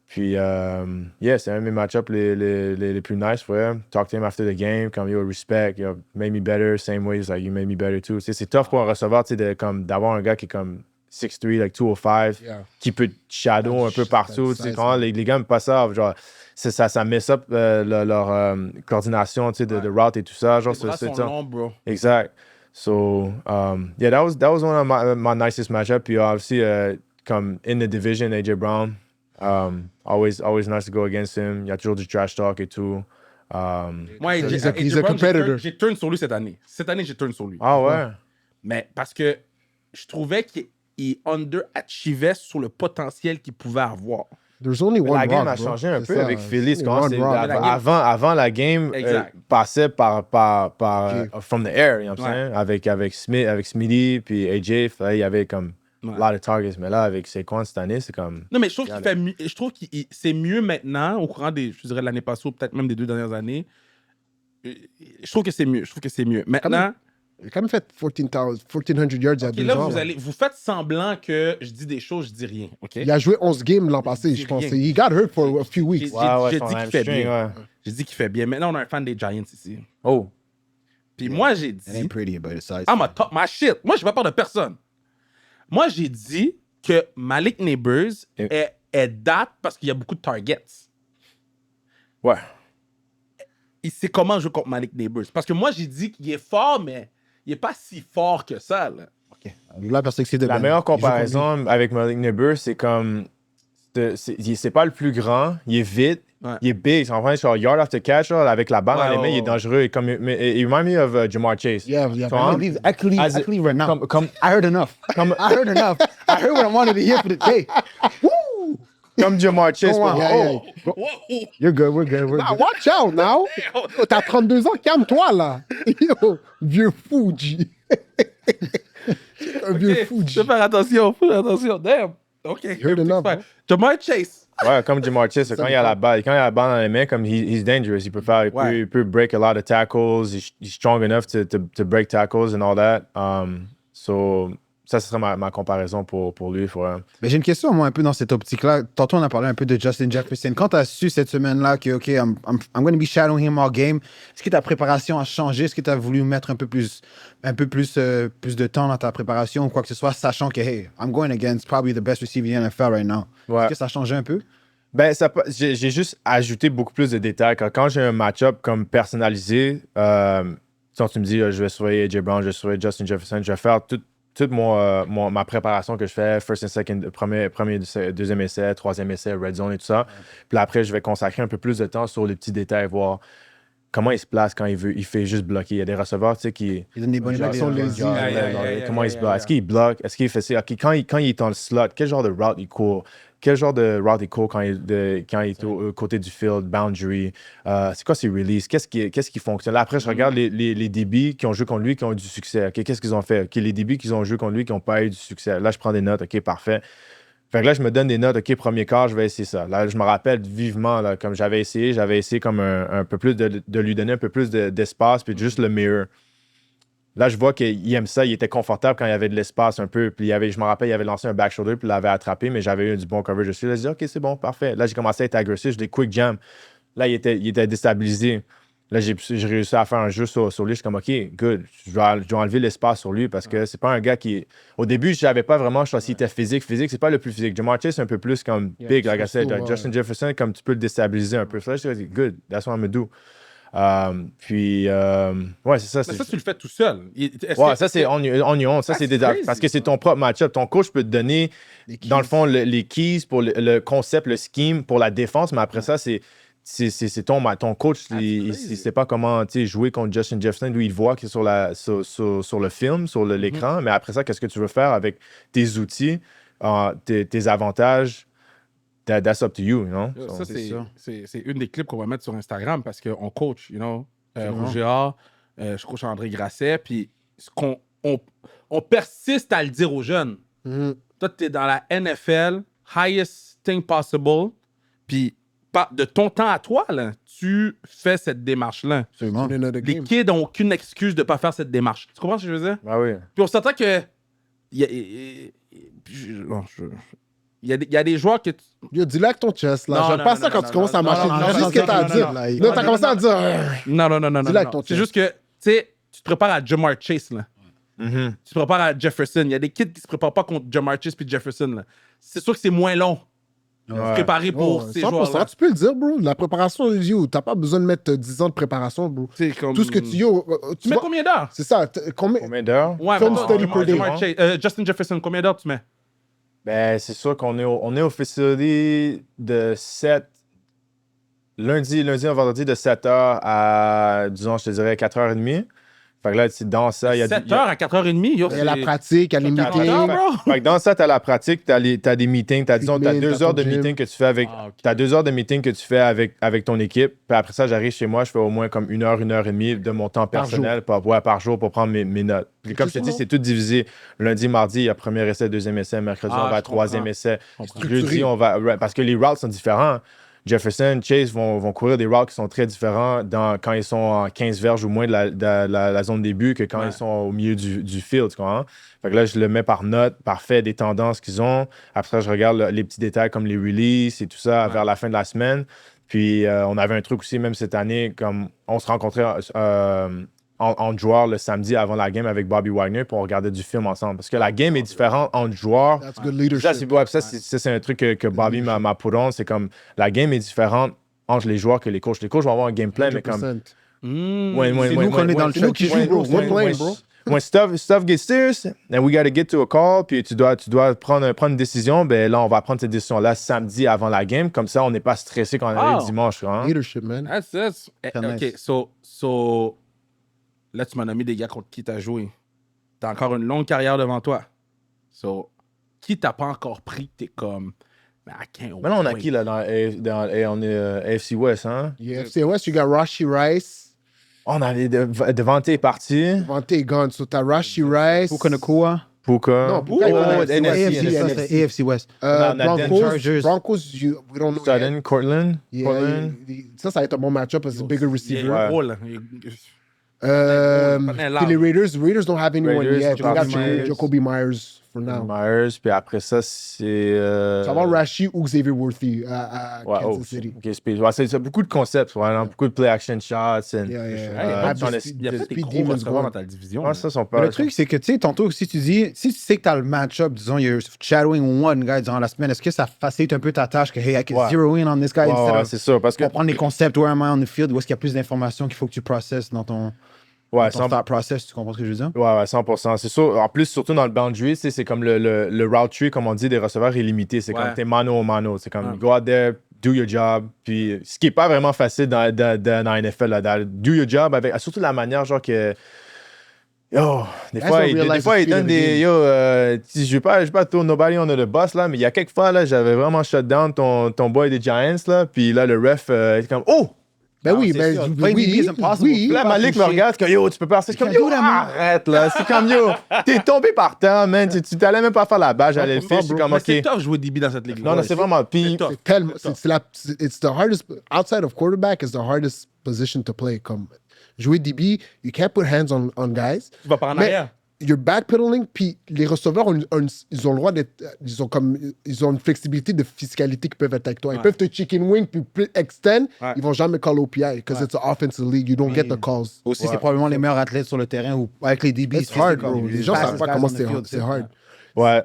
Puis, c'est un de mes match-ups les plus nice, ouais. Talk to him after the game, comme, yo, respect, yo, made me better, same way, it's like, you made me better too. C'est tough pour un receveur, tu sais, d'avoir un gars qui est comme 6'3", like 205, qui peut shadow un peu partout. Tu sais, quand les gars me passent ça, genre, ça mess up leur coordination, tu sais, de route et tout ça. Genre, les bras sont longs, bro. Exact. So, yeah, that was one of my nicest matchups. Puis obviously, comme in the division, AJ Brown, always nice to go against him. Il y a toujours du trash talk et tout. Moi, he's a competitor. J'ai turn sur lui cette année. Cette année, j'ai turn sur lui. Ah ouais? Mais parce que je trouvais qu'il underachievait sur le potentiel qu'il pouvait avoir. There's only one la game rock, a bro. changé un C'est peu ça. avec Philly. C'est Quand one rock. avant la game passait par from the air, you know what I'm saying? Avec Smith, avec Smitty, puis AJ, il y avait comme a lot of targets. Mais là, avec Saquon cette année, c'est comme... Non, mais je trouve qu'il fait mieux. Je trouve que c'est mieux maintenant, au courant des, je dirais, de l'année passée ou peut-être même des 2 dernières années. Je trouve que c'est mieux. Maintenant... Il a quand même fait 1400 yards il y a 2 là, ans. vous faites semblant que je dis des choses, je dis rien. Okay? Il a joué 11 games l'an passé, je pense. He got hurt for a few weeks. J'ai dit qu'il fait bien. J'ai dit qu'il fait bien. Maintenant, on a un fan des Giants ici. Oh. Puis moi, j'ai dit... It ain't pretty about his size. I'm a top my shit. Moi, je ne pas peur de personne. Moi, j'ai dit que Malik Neighbors est date parce qu'il y a beaucoup de targets. Ouais. Il sait comment jouer contre Malik Neighbors. Parce que moi, j'ai dit qu'il est fort, mais il n'est pas si fort que ça. Là. OK. La perspective de La meilleure comparaison avec Malik Neighbors, c'est comme... C'est pas le plus grand, il est vite, il est big. En fait, genre yard after catch, là, avec la balle dans les mains, il est dangereux. Comme, il remind me of Jamar Chase. Yeah. Actually right now. I heard enough. I heard enough. I heard what I wanted to hear for the day. Woo! Comme Jamar Chase. You're good, we're good. Nah, watch out now. T'as 32 ans, calme-toi là. Yo, vieux Fuji. Un vieux Fuji. Je vais faire attention. Damn. OK. Heard enough. Jamar Chase. Ouais, comme Jamar Chase, quand il a la balle dans les mains, comme he's dangerous. Il peut break a lot of tackles. He's strong enough to break tackles and all that. So, ça serait ma comparaison pour lui. Mais j'ai une question, moi, un peu dans cette optique-là. Tantôt, on a parlé un peu de Justin Jefferson. Quand tu as su cette semaine-là que, OK, I'm going to be shadowing him all game, est-ce que ta préparation a changé? Est-ce que tu as voulu mettre un peu plus de temps dans ta préparation ou quoi que ce soit, sachant que, hey, I'm going against probably the best receiver in the NFL right now? Ouais. Est-ce que ça a changé un peu? Ben, j'ai juste ajouté beaucoup plus de détails. Quand j'ai un match-up comme personnalisé, quand tu me dis, je vais surveiller AJ Brown, je vais surveiller Justin Jefferson, je vais faire toute ma préparation que je fais, first and second, premier, deuxième essai, troisième essai, red zone et tout ça. Puis après, je vais consacrer un peu plus de temps sur les petits détails, voir comment il se place quand il fait juste bloquer. Il y a des receveurs, tu sais, qui... Ils donnent des bonnes Comment il se bloque? Est-ce qu'il bloque? Est-ce qu'il fait ça? Okay, quand il est dans le slot, quel genre de route il court? Quel genre de route il court quand il est au côté du field, boundary? C'est quoi ses releases? Qu'est-ce qui fonctionne? Là, après, je regarde les DB qui ont joué contre lui, qui ont eu du succès. Okay, qu'est-ce qu'ils ont fait? Okay, les DB qui ont joué contre lui, qui n'ont pas eu du succès. Là, je prends des notes. OK, parfait. Fait que là, je me donne des notes. OK, premier quart, je vais essayer ça. Là, je me rappelle vivement, là, comme j'avais essayé comme un peu plus de lui donner un peu plus d'espace, puis juste le mirror. Là, je vois qu'il aime ça. Il était confortable quand il y avait de l'espace un peu. Puis je me rappelle, il avait lancé un back shoulder, puis il l'avait attrapé, mais j'avais eu du bon coverage dessus. Là, je dis, OK, c'est bon, parfait. Là, j'ai commencé à être agressif. Je l'ai quick jam. Là, il était déstabilisé. Là, j'ai réussi à faire un jeu sur lui. Je suis comme, OK, good. Je dois enlever l'espace sur lui parce que c'est pas un gars qui... Au début, je savais pas vraiment s'il était physique. Physique, c'est pas le plus physique. Jamar Chase, c'est un peu plus comme big, like I said. Justin Jefferson, comme tu peux le déstabiliser un peu. Là, je dis, good, that's what I'm gonna do. Ouais, c'est ça. Mais ça, tu le fais tout seul. Ouais, ça, c'est on. Ça, c'est parce que c'est ton propre match-up. Ton coach peut te donner, dans le fond, les keys pour le concept, le scheme pour la défense, mais après ça, c'est ton coach, il sait pas comment jouer contre Justin Jefferson, lui, il voit que sur le film, sur l'écran, mais après ça, qu'est-ce que tu veux faire avec tes outils, tes avantages? That's up to you, you know? Ça, c'est une des clips qu'on va mettre sur Instagram parce qu'on coach, you know? Rougéa, je coach André Grasset, puis on persiste à le dire aux jeunes. Toi, t'es dans la NFL, highest thing possible, puis de ton temps à toi, là, tu fais cette démarche-là. Absolument. Les kids n'ont aucune excuse de ne pas faire cette démarche. Tu comprends ce que je veux dire? Ah oui. Puis on s'entend que... Il y a des joueurs que... Yo, dis-le avec ton chest, là. J'aime pas ça quand tu commences à marcher. Dis juste ce que t'as à dire. Non, t'as commencé à dire... Non. Dis-le avec ton chest. C'est juste que, tu sais, tu te prépares à Jamar Chase, là. Tu te prépares à Jefferson. Il y a des kids qui se préparent pas contre Jamar Chase puis Jefferson, là. C'est sûr que c'est moins long. préparé pour ces 100%, joueurs-là. tu peux le dire, bro. La préparation, yo, t'as pas besoin de mettre 10 ans de préparation, bro. Comme... Tout ce que tu mets combien d'heures? C'est ça. Combien d'heures? Ouais, Film study per day. Justin Jefferson, combien d'heures tu mets? Ben, c'est sûr qu'on est au facility de 7... Lundi, vendredi, de 7h à, disons, je te dirais 4h30. Fait que là, dans ça, il y a 7h à 4h30. Il y a la pratique, il y a les meetings. Fait que dans ça, t'as la pratique, t'as des meetings, t'as 2 heures de meeting que tu fais avec... T'as 2 heures de meeting que tu fais avec ton équipe. Puis après ça, j'arrive chez moi, je fais au moins comme 1 heure, 1h30 de mon temps personnel par jour pour prendre mes notes. Puis comme je te dis, c'est tout divisé. Lundi, mardi, il y a premier essai, deuxième essai. Mercredi, on va à troisième essai. Jeudi, on va... Parce que les routes sont différents. Jefferson, Chase vont courir des routes qui sont très différents quand ils sont en 15 verges ou moins de la zone début que quand ils sont au milieu du field, tu comprends? Fait que là, je le mets par note, par fait des tendances qu'ils ont. Après ça, je regarde les petits détails comme les releases et tout ça vers la fin de la semaine. Puis, on avait un truc aussi, même cette année, comme on se rencontrait en joueur le samedi avant la game avec Bobby Wagner pour regarder du film ensemble. Parce que la game est différente entre joueurs. That's good leadership. Ça, c'est un truc que Bobby m'a put on. C'est comme la game est différente entre les joueurs que les coachs. Les coachs vont avoir un game plan, mais comme... C'est nous qu'on est dans le chat qui joue, bro. When stuff gets serious, and we got to get to a call, puis tu dois prendre une décision, ben là, on va prendre cette décision-là samedi avant la game. Comme ça, on n'est pas stressé quand on arrive dimanche. Hein? Leadership, man. OK, so... Là, tu m'as nommé des gars contre qui tu as joué. Tu as encore une longue carrière devant toi. So, qui t'a pas encore pris, t'es comme... Mais là, on a qui là on est AFC West, hein? Yeah, AFC West, you got Rashee Rice. On avait Devante est parti. Devante est gone. So, t'as Rashee Rice. Puka Nacua. Non, Puka NFC. AFC West. Broncos, we don't know. Sutton, Cortland. Ça va être un bon match-up parce que c'est bigger receiver. Puis les Raiders don't have anyone yet. We got Jacoby Myers for now. Myers, puis après ça, c'est... Ça va Rashee ou Xavier Worthy à Kansas City. C'est beaucoup de concepts, beaucoup de play-action shots. Il y a peut-être des gros receveurs dans ta division. Le truc, c'est que, tu sais, tantôt, si tu sais que t'as le match-up, disons, you're shadowing one guy durant la semaine, est-ce que ça facilite un peu ta tâche que, hey, I can zero in on this guy c'est ça, parce que... Pour prendre les concepts, where am I on the field, où est-ce qu'il y a plus d'informations qu'il faut que tu processes dans ton... thought process, tu comprends ce que je veux dire? Ouais, 100%. C'est sûr. En plus, surtout dans le boundary, c'est comme le route tree, comme on dit, des receveurs illimité. C'est comme t'es mano à mano. C'est comme go out there, do your job. Puis ce qui est pas vraiment facile dans la NFL, là, do your job, avec surtout la manière, genre que. Yo, des fois, il donne des. Je vais pas tourner nobody on the bus, là, mais il y a quelques fois, là, j'avais vraiment shut down ton boy des Giants, là. Puis là, le ref est comme, oh! Ben oui, ben oui. Là, Malik me regarde, comme yo, tu peux passer. C'est comme yo, arrête là. C'est comme yo, t'es tombé par terre, man. Tu t'allais même pas faire la balle, j'allais le faire. Je suis comme ok. C'est tough jouer DB dans cette ligue. Non, c'est vraiment pire. C'est tellement. It's the hardest. Outside of quarterback, it's the hardest position to play. Comme jouer DB, you can't put hands on guys. Tu vas par en arrière. You're backpedaling, puis les receveurs, ils ont le droit d'être. Ils ont une flexibilité de fiscalité qui peuvent être avec toi. Ils peuvent te chicken wing, puis extend. Ils vont jamais call OPI, because it's an offensive league. You don't get the calls. Aussi, c'est probablement les meilleurs athlètes sur le terrain ou avec les DB. C'est hard, bro. Les gens savent pas comment c'est hard. Ouais,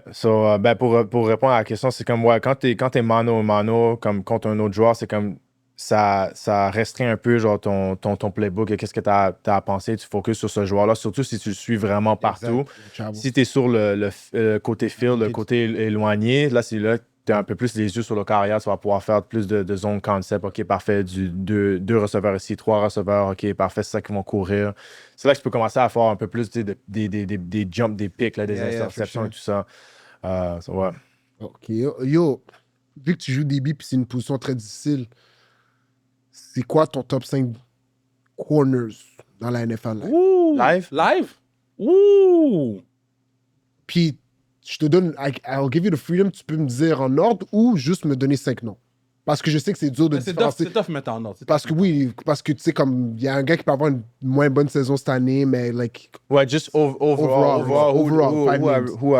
ben pour répondre à la question, c'est comme, quand t'es mano à mano, comme contre un autre joueur, c'est comme. Ça restreint un peu genre ton playbook, qu'est-ce que tu as à penser, tu focuses sur ce joueur-là, surtout si tu le suis vraiment partout. Si tu es sur le côté field, le côté éloigné, là, c'est là que tu as un peu plus les yeux sur le carrière, tu vas pouvoir faire plus de zone concept, ok, parfait, deux receveurs ici, 3 receveurs, ok, parfait, c'est ça qu'ils vont courir. C'est là que tu peux commencer à faire un peu plus des jumps, des picks, là, des interceptions et tout ça. Ouais. Ok, yo, vu que tu joues DB puis c'est une position très difficile, c'est quoi ton top 5 corners dans la NFL? Live? Ouh! Puis, je te donne, I'll give you the freedom, tu peux me dire en ordre ou juste me donner 5 noms. Parce que je sais que c'est dur de différencier. C'est tough mettre en ordre. Parce que tu sais, comme, il y a un gars qui peut avoir une moins bonne saison cette année, mais like... Ouais, just overall, who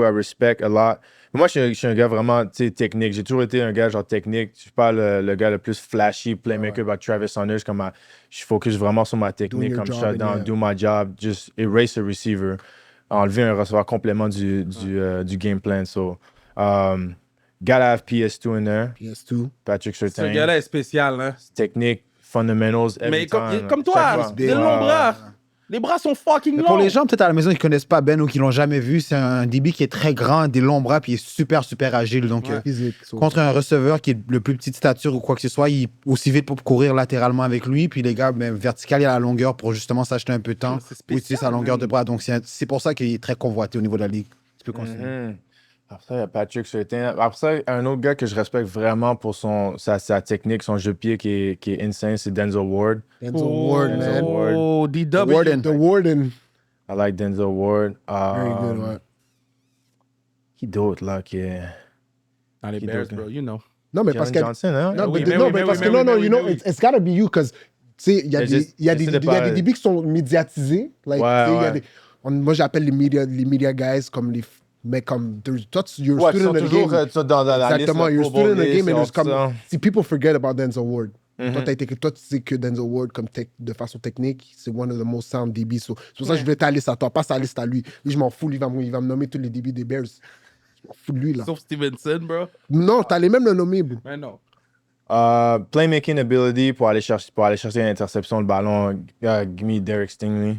I respect a lot. Moi, je suis un gars vraiment technique. J'ai toujours été un gars genre technique. Je suis pas le gars le plus flashy, playmaker, like Travis Saunders. Comme je focus vraiment sur ma technique, comme shut down, do my job, just erase a receiver, enlever un receveur complètement du game plan. So, Gotta have PS2 in there. PS2. Patrick Surtain. Ce gars-là est spécial, hein. Technique, fundamentals, every Mais time. comme toi, des longs bras. Les bras sont fucking longs. Pour les gens peut-être à la maison qui connaissent pas Ben ou qui l'ont jamais vu, c'est un DB qui est très grand, des longs bras, puis il est super, super agile. Donc, Physique. contre un receveur qui est le plus petite stature ou quoi que ce soit, il est aussi vite pour courir latéralement avec lui. Puis les gars, vertical, il a la longueur pour justement s'acheter un peu de temps C'est pour utiliser sa longueur de bras. Donc, c'est pour ça qu'il est très convoité au niveau de la ligue. Tu peux continuer. Après ça, il y a Patrick Surtain. Après ça, un autre gars que je respecte vraiment pour sa technique, son jeu de pied qui est insane, c'est Denzel Ward. Denzel Ward, man. Oh, DW. The Warden. I like Denzel Ward. Very good, ouais. Qui d'autre, là, qui est... Dans les Bears, bro, you know. Non, mais parce que... Johnson, hein? Non, Oui, mais parce que, you know, oui. it's gotta be you, because, tu sais, il y a des DB qui sont médiatisés. Like, Ouais, tu sais, il y a ouais. moi, j'appelle les media guys comme les... Mais comme, toi, you're a Ouais, student in the game. dans la liste. Exactement, you're a student in the game, and there's comme... comme... Si people forget about Denzel Ward. Toi, tu sais que Denzel Ward, comme de façon technique, c'est one of the most sound DB. So, c'est pour ça que je voulais ta liste à toi, pas sa liste à lui. Lui, je m'en fous, lui, il va me nommer tous les DB des Bears. Je m'en fous de lui, là. Sauf Stevenson, bro. Non, t'allais même le nommer, bro. Mais non. Playmaking ability pour aller chercher l'interception, le ballon. Give me Derek Stingley.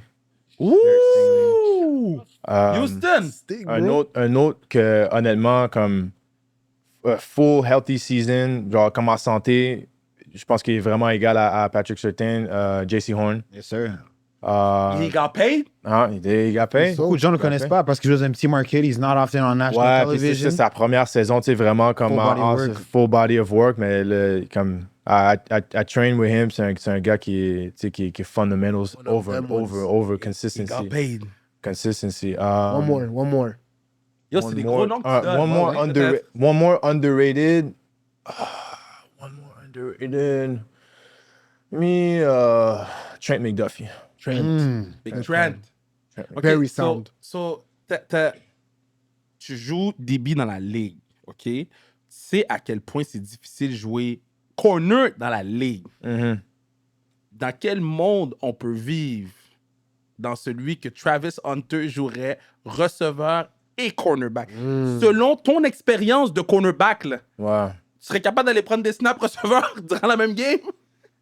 Ouh! Houston! Un autre que, honnêtement, comme full healthy season, genre comme en santé, je pense qu'il est vraiment égal à Patrick Surtain, JC Horn. Yes, sir. He got paid? Il a payé. Beaucoup de gens ne le connaissent pas parce qu'il joue dans un petit market. He's not often on national Ouais, puis c'est television. ça, sa première saison, tu sais, vraiment comme full body of work, mais comme I train with him, c'est un gars qui est fundamentals over He consistency. got paid. Consistency. One more. Yo, c'est des gros noms que tu donnes. One more underrated. One more underrated. Trent McDuffie. Big Trent. Okay, Very sound. So, tu joues DB dans la ligue, OK? Tu sais à quel point c'est difficile de jouer corner dans la ligue. Dans quel monde on peut vivre dans celui que Travis Hunter jouerait receveur et cornerback? Selon ton expérience de cornerback, là, Ouais. tu serais capable d'aller prendre des snaps receveurs durant la même game?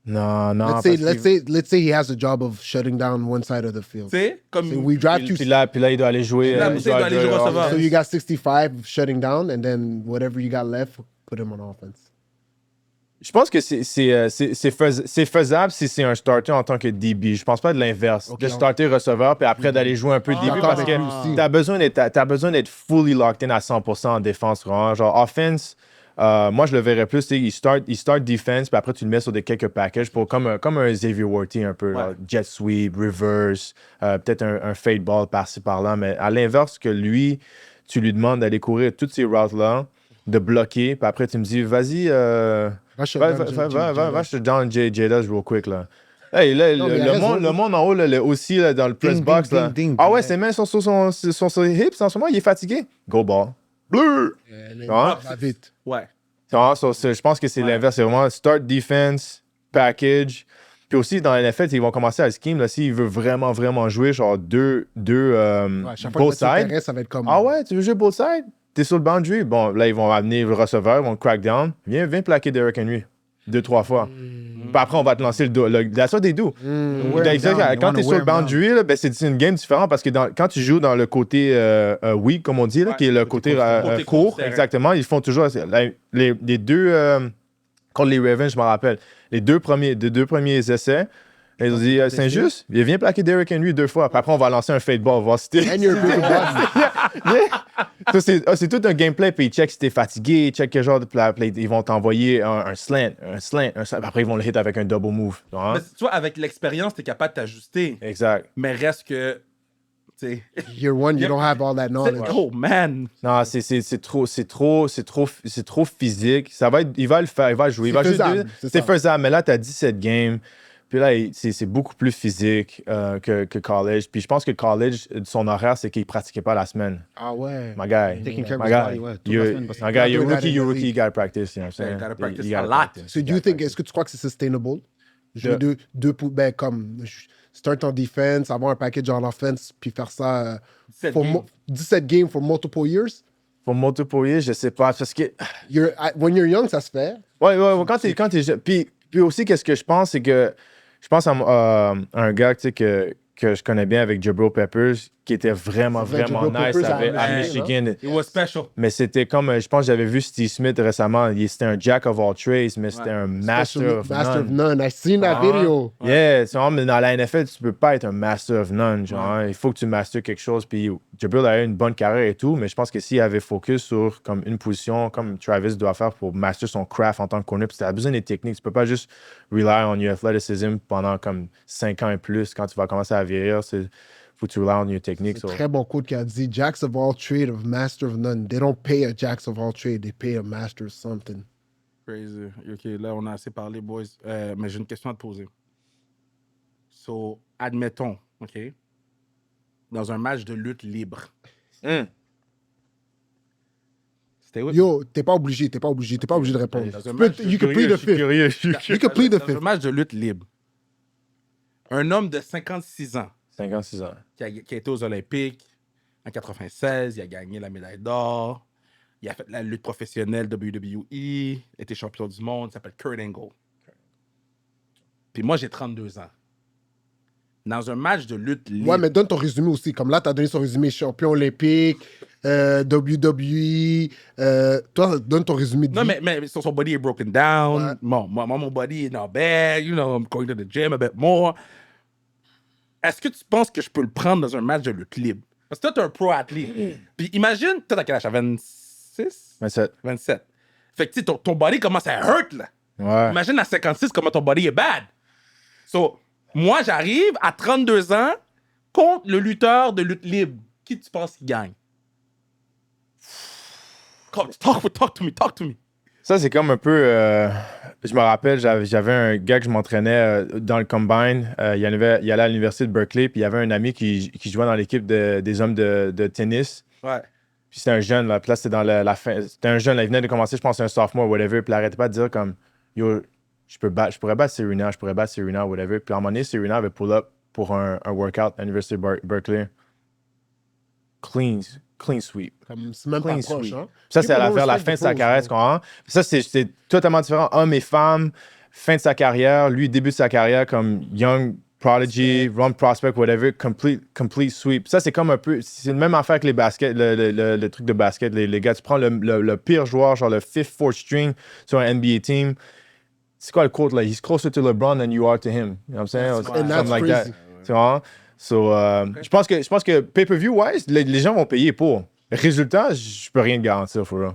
Non. Let's say he has a job of shutting down one side of the field. Tu sais, comme... So we draft you. Puis là, il doit aller jouer. Là, il doit aller jouer receveur. So you got 65 shutting down, and then whatever you got left, put him on offense. Je pense que c'est faisable si c'est un starter en tant que DB. Je pense pas de l'inverse. Okay, de starter receveur, puis après d'aller jouer un peu DB d'accord parce avec lui aussi. que t'as besoin d'être fully locked in à 100% en défense. Vraiment. Genre, offense, moi, je le verrais plus. Il start defense, puis après, tu le mets sur quelques packages pour, comme un Xavier Worthy, un peu. Ouais. Genre, jet sweep, reverse, peut-être un fade ball par-ci, par-là. Mais à l'inverse, que lui, tu lui demandes d'aller courir toutes ces routes-là, de bloquer, puis après, tu me dis, vas-y, va, je te donne J-Duz real quick, là. Hey, là, le monde en haut, là, aussi, là, dans le press box, là. Ah ouais, ses mains sont sur ses hips en ce moment, il est fatigué. Go ball. Bleu! Va vite. Ouais. Je pense que c'est l'inverse. C'est vraiment start defense, package. Puis aussi, dans la NFL, ils vont commencer à scheme, là, s'il veut vraiment, vraiment jouer, genre deux Chaque fois both que ça sides. t'intéresse, ça va être comme... Ah ouais, tu veux jouer both sides? T'es sur le boundary. Bon, là, ils vont amener le receveur, ils vont le crack down. Viens plaquer Derrick Henry 2-3 fois. Puis après, on va te lancer la sorte des dos. Quand t'es sur le boundary, là, ben, c'est une game différente parce que quand tu joues dans le côté weak, comme on dit, là, qui est le côté court, exactement, ils font toujours les deux contre les Ravens, je me rappelle. Les deux premiers essais, ils ont dit c'est injuste, viens plaquer Derrick Henry 2 fois. Puis après, on va lancer un fade ball, voir si t'es. And you're a big body. C'est tout un gameplay, puis ils checkent si t'es fatigué, ils checkent quel genre de play. Ils vont t'envoyer un slant. Après, ils vont le hit avec un double move. Hein? Mais tu vois, avec l'expérience, t'es capable de t'ajuster. Exact. Mais reste que... tu sais, Year one, you don't have all that knowledge. Oh, man! Non, c'est trop physique. Il va le faire, il va jouer. C'est faisable, C'est faisable, mais là, t'as 17 games. Puis là, c'est beaucoup plus physique que college. Puis je pense que college, son horaire, c'est qu'il ne pratiquait pas la semaine. Ah ouais. My guy. Taking care of My his guy. body, ouais, toute la semaine, parce que- My guy, you're Doing that rookie, in the you league. gotta practice. You know what I'm saying? You gotta practice You a gotta lot. practice. So do you think, est-ce que tu crois que c'est sustainable? Jouer ben, comme start en defense, avoir un package en offense, puis faire ça 17 for games. 17 games for multiple years? Pour multiplier, je sais pas. Parce que. When you're young, ça se fait. Ouais, quand t'es jeune. Puis aussi, qu'est-ce que je pense, c'est que je pense à un gars, tu sais, que je connais bien avec Jabril Peppers, qui était vraiment nice à Michigan. It was special. Mais c'était comme, je pense que j'avais vu Steve Smith récemment. C'était un jack of all trades, mais c'était un master of none. I seen that video. Yeah, mais dans la NFL, tu peux pas être un master of none. Genre, il faut que tu masters quelque chose. Puis Jabril a eu une bonne carrière et tout, mais je pense que s'il avait focus sur comme une position, comme Travis doit faire pour master son craft en tant que corner, puis tu as besoin des techniques. Tu peux pas juste rely on your athleticism pendant comme 5 ans et plus. Quand tu vas commencer à vieillir, faut que tu rely on your technique. C'est un très bon quote qui a dit Jacks of all trade of master of none. They don't pay a Jacks of all trade, they pay a master of something. Crazy. OK, là, on a assez parlé, boys. Mais j'ai une question à te poser. So, admettons, OK, dans un match de lutte libre. C'était où? Yo, t'es pas obligé de répondre. You can plead the fifth. You can plead the Dans un fifth. match de lutte libre. Un homme de 56 ans 56 ans. qui a été aux Olympiques en 96, il a gagné la médaille d'or, il a fait la lutte professionnelle WWE, était champion du monde, il s'appelle Kurt Angle. Puis moi, j'ai 32 ans. Dans un match de lutte libre... Ouais, mais donne ton résumé aussi. Comme là, t'as donné son résumé champion olympique, WWE. Toi, donne ton résumé de Non, vie. mais son body est broken down. Ouais. Bon, moi, mon body est not bad. You know, I'm going to the gym a bit more. Est-ce que tu penses que je peux le prendre dans un match de lutte libre? Parce que toi, t'es un pro-athlète. Puis imagine, toi, t'as quel âge? À 26? 27. 27. Fait que, tu sais, ton body commence à hurt, là. Ouais. Imagine à 56 comment ton body est bad. So, moi, j'arrive à 32 ans contre le lutteur de lutte libre. Qui tu penses qui gagne? Talk to me. Ça, c'est comme un peu. Je me rappelle, j'avais un gars que je m'entraînais dans le combine. Il allait à l'université de Berkeley, puis il y avait un ami qui jouait dans l'équipe des hommes de tennis. Ouais. Puis c'était un jeune, là. Puis là, c'était dans la fin. C'était un jeune, là. Il venait de commencer, je pense, un sophomore, whatever. Puis il arrêtait pas de dire comme, yo, je pourrais battre Serena, whatever. Puis à un moment donné, Serena avait pull up pour un workout à l'université de Berkeley. Clean sweep. Comme, c'est même pas Clean proche, sweep. hein? Ça, c'est vers la fin de sa carrière, tu comprends? Ça, c'est totalement différent. Hommes et femmes, fin de sa carrière. Lui, début de sa carrière comme young prodigy, run prospect, whatever, complete sweep. Ça, c'est comme un peu... C'est la même affaire que les baskets, le truc de basket. Les gars, tu prends le pire joueur, genre le 5th, 4th string sur un NBA team. C'est quoi le quote, là? He's closer to LeBron than you are to him. You know what I'm saying? And that's Something like crazy. that. Tu vois? So, je pense que pay-per-view-wise, les gens vont payer pour. Résultat, je peux rien te garantir, for real.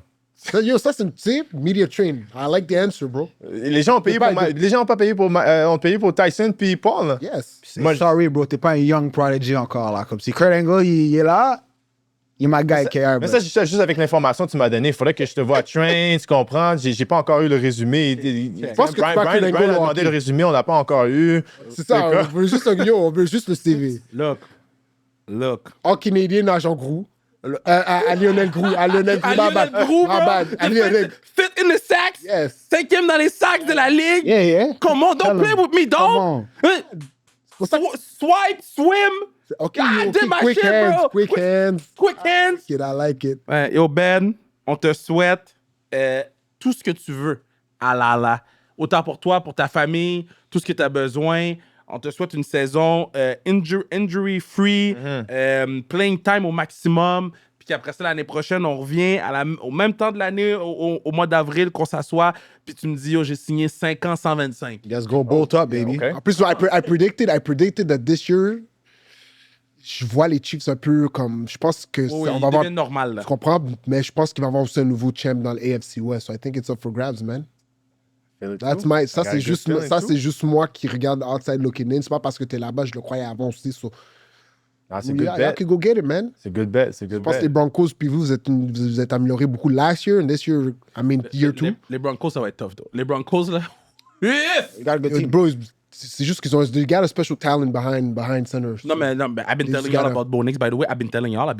Yo, ça, c'est une type media train. I like the answer, bro. Les gens ont payé pour les gens ont pas payé pour ont payé pour Tyson puis Paul. Là. Yes. Moi, sorry, bro, t'es pas un young prodigy encore, là. Comme si Kurt Angle, il est là, il m'a guy care. Mais ça, juste avec l'information que tu m'as donnée, il faudrait que je te vois train, tu comprends? J'ai pas encore eu le résumé. Je pense que Brian Kurt Angle a demandé le résumé, on l'a pas encore eu. C'est ça, on veut juste on veut juste le CV. Look. En Canadien, agent Grou. À Lionel Grou. À Lionel Grou, ma bad. À Lionel. Fit in the sacks. Yes. 5e dans les sacs de la ligue. Yeah. Come on, don't play with me, dog. Swipe, swim. OK, God damn my quick shit, hands, bro. quick hands. Quick hands. Kid, I like it. Ouais, yo, Ben, on te souhaite tout ce que tu veux à Lala. Autant pour toi, pour ta famille, tout ce que tu as besoin. On te souhaite une saison injury-free, playing time au maximum. Puis qu'après ça, l'année prochaine, on revient au même temps de l'année, au mois d'avril, qu'on s'assoit. Puis tu me dis, yo, j'ai signé 5 ans, 125. Let's go bolt up, baby. Okay. En plus, I predicted that this year, je vois les Chiefs un peu comme... Je pense que Oui, on il va avoir... devient normal, là. Je comprends, mais je pense qu'il va y avoir aussi un nouveau champ dans l'AFC West. So I think it's up for grabs, man. Ça, c'est juste moi qui regarde outside looking in. C'est pas parce que t'es là-bas, je le croyais avant aussi. So, C'est good yeah, bet. can go get it, man. C'est good bet. Je pense que les Broncos, puis vous êtes améliorés beaucoup last year, and this year, I mean, year two. Les Broncos, ça va être tough, though. Les Broncos, là... Yes! You got a good team. Bro, c'est juste qu'ils ont... They got a special talent behind center. Non, mais I've been telling y'all about Bo Nix, by the way. I've been telling y'all.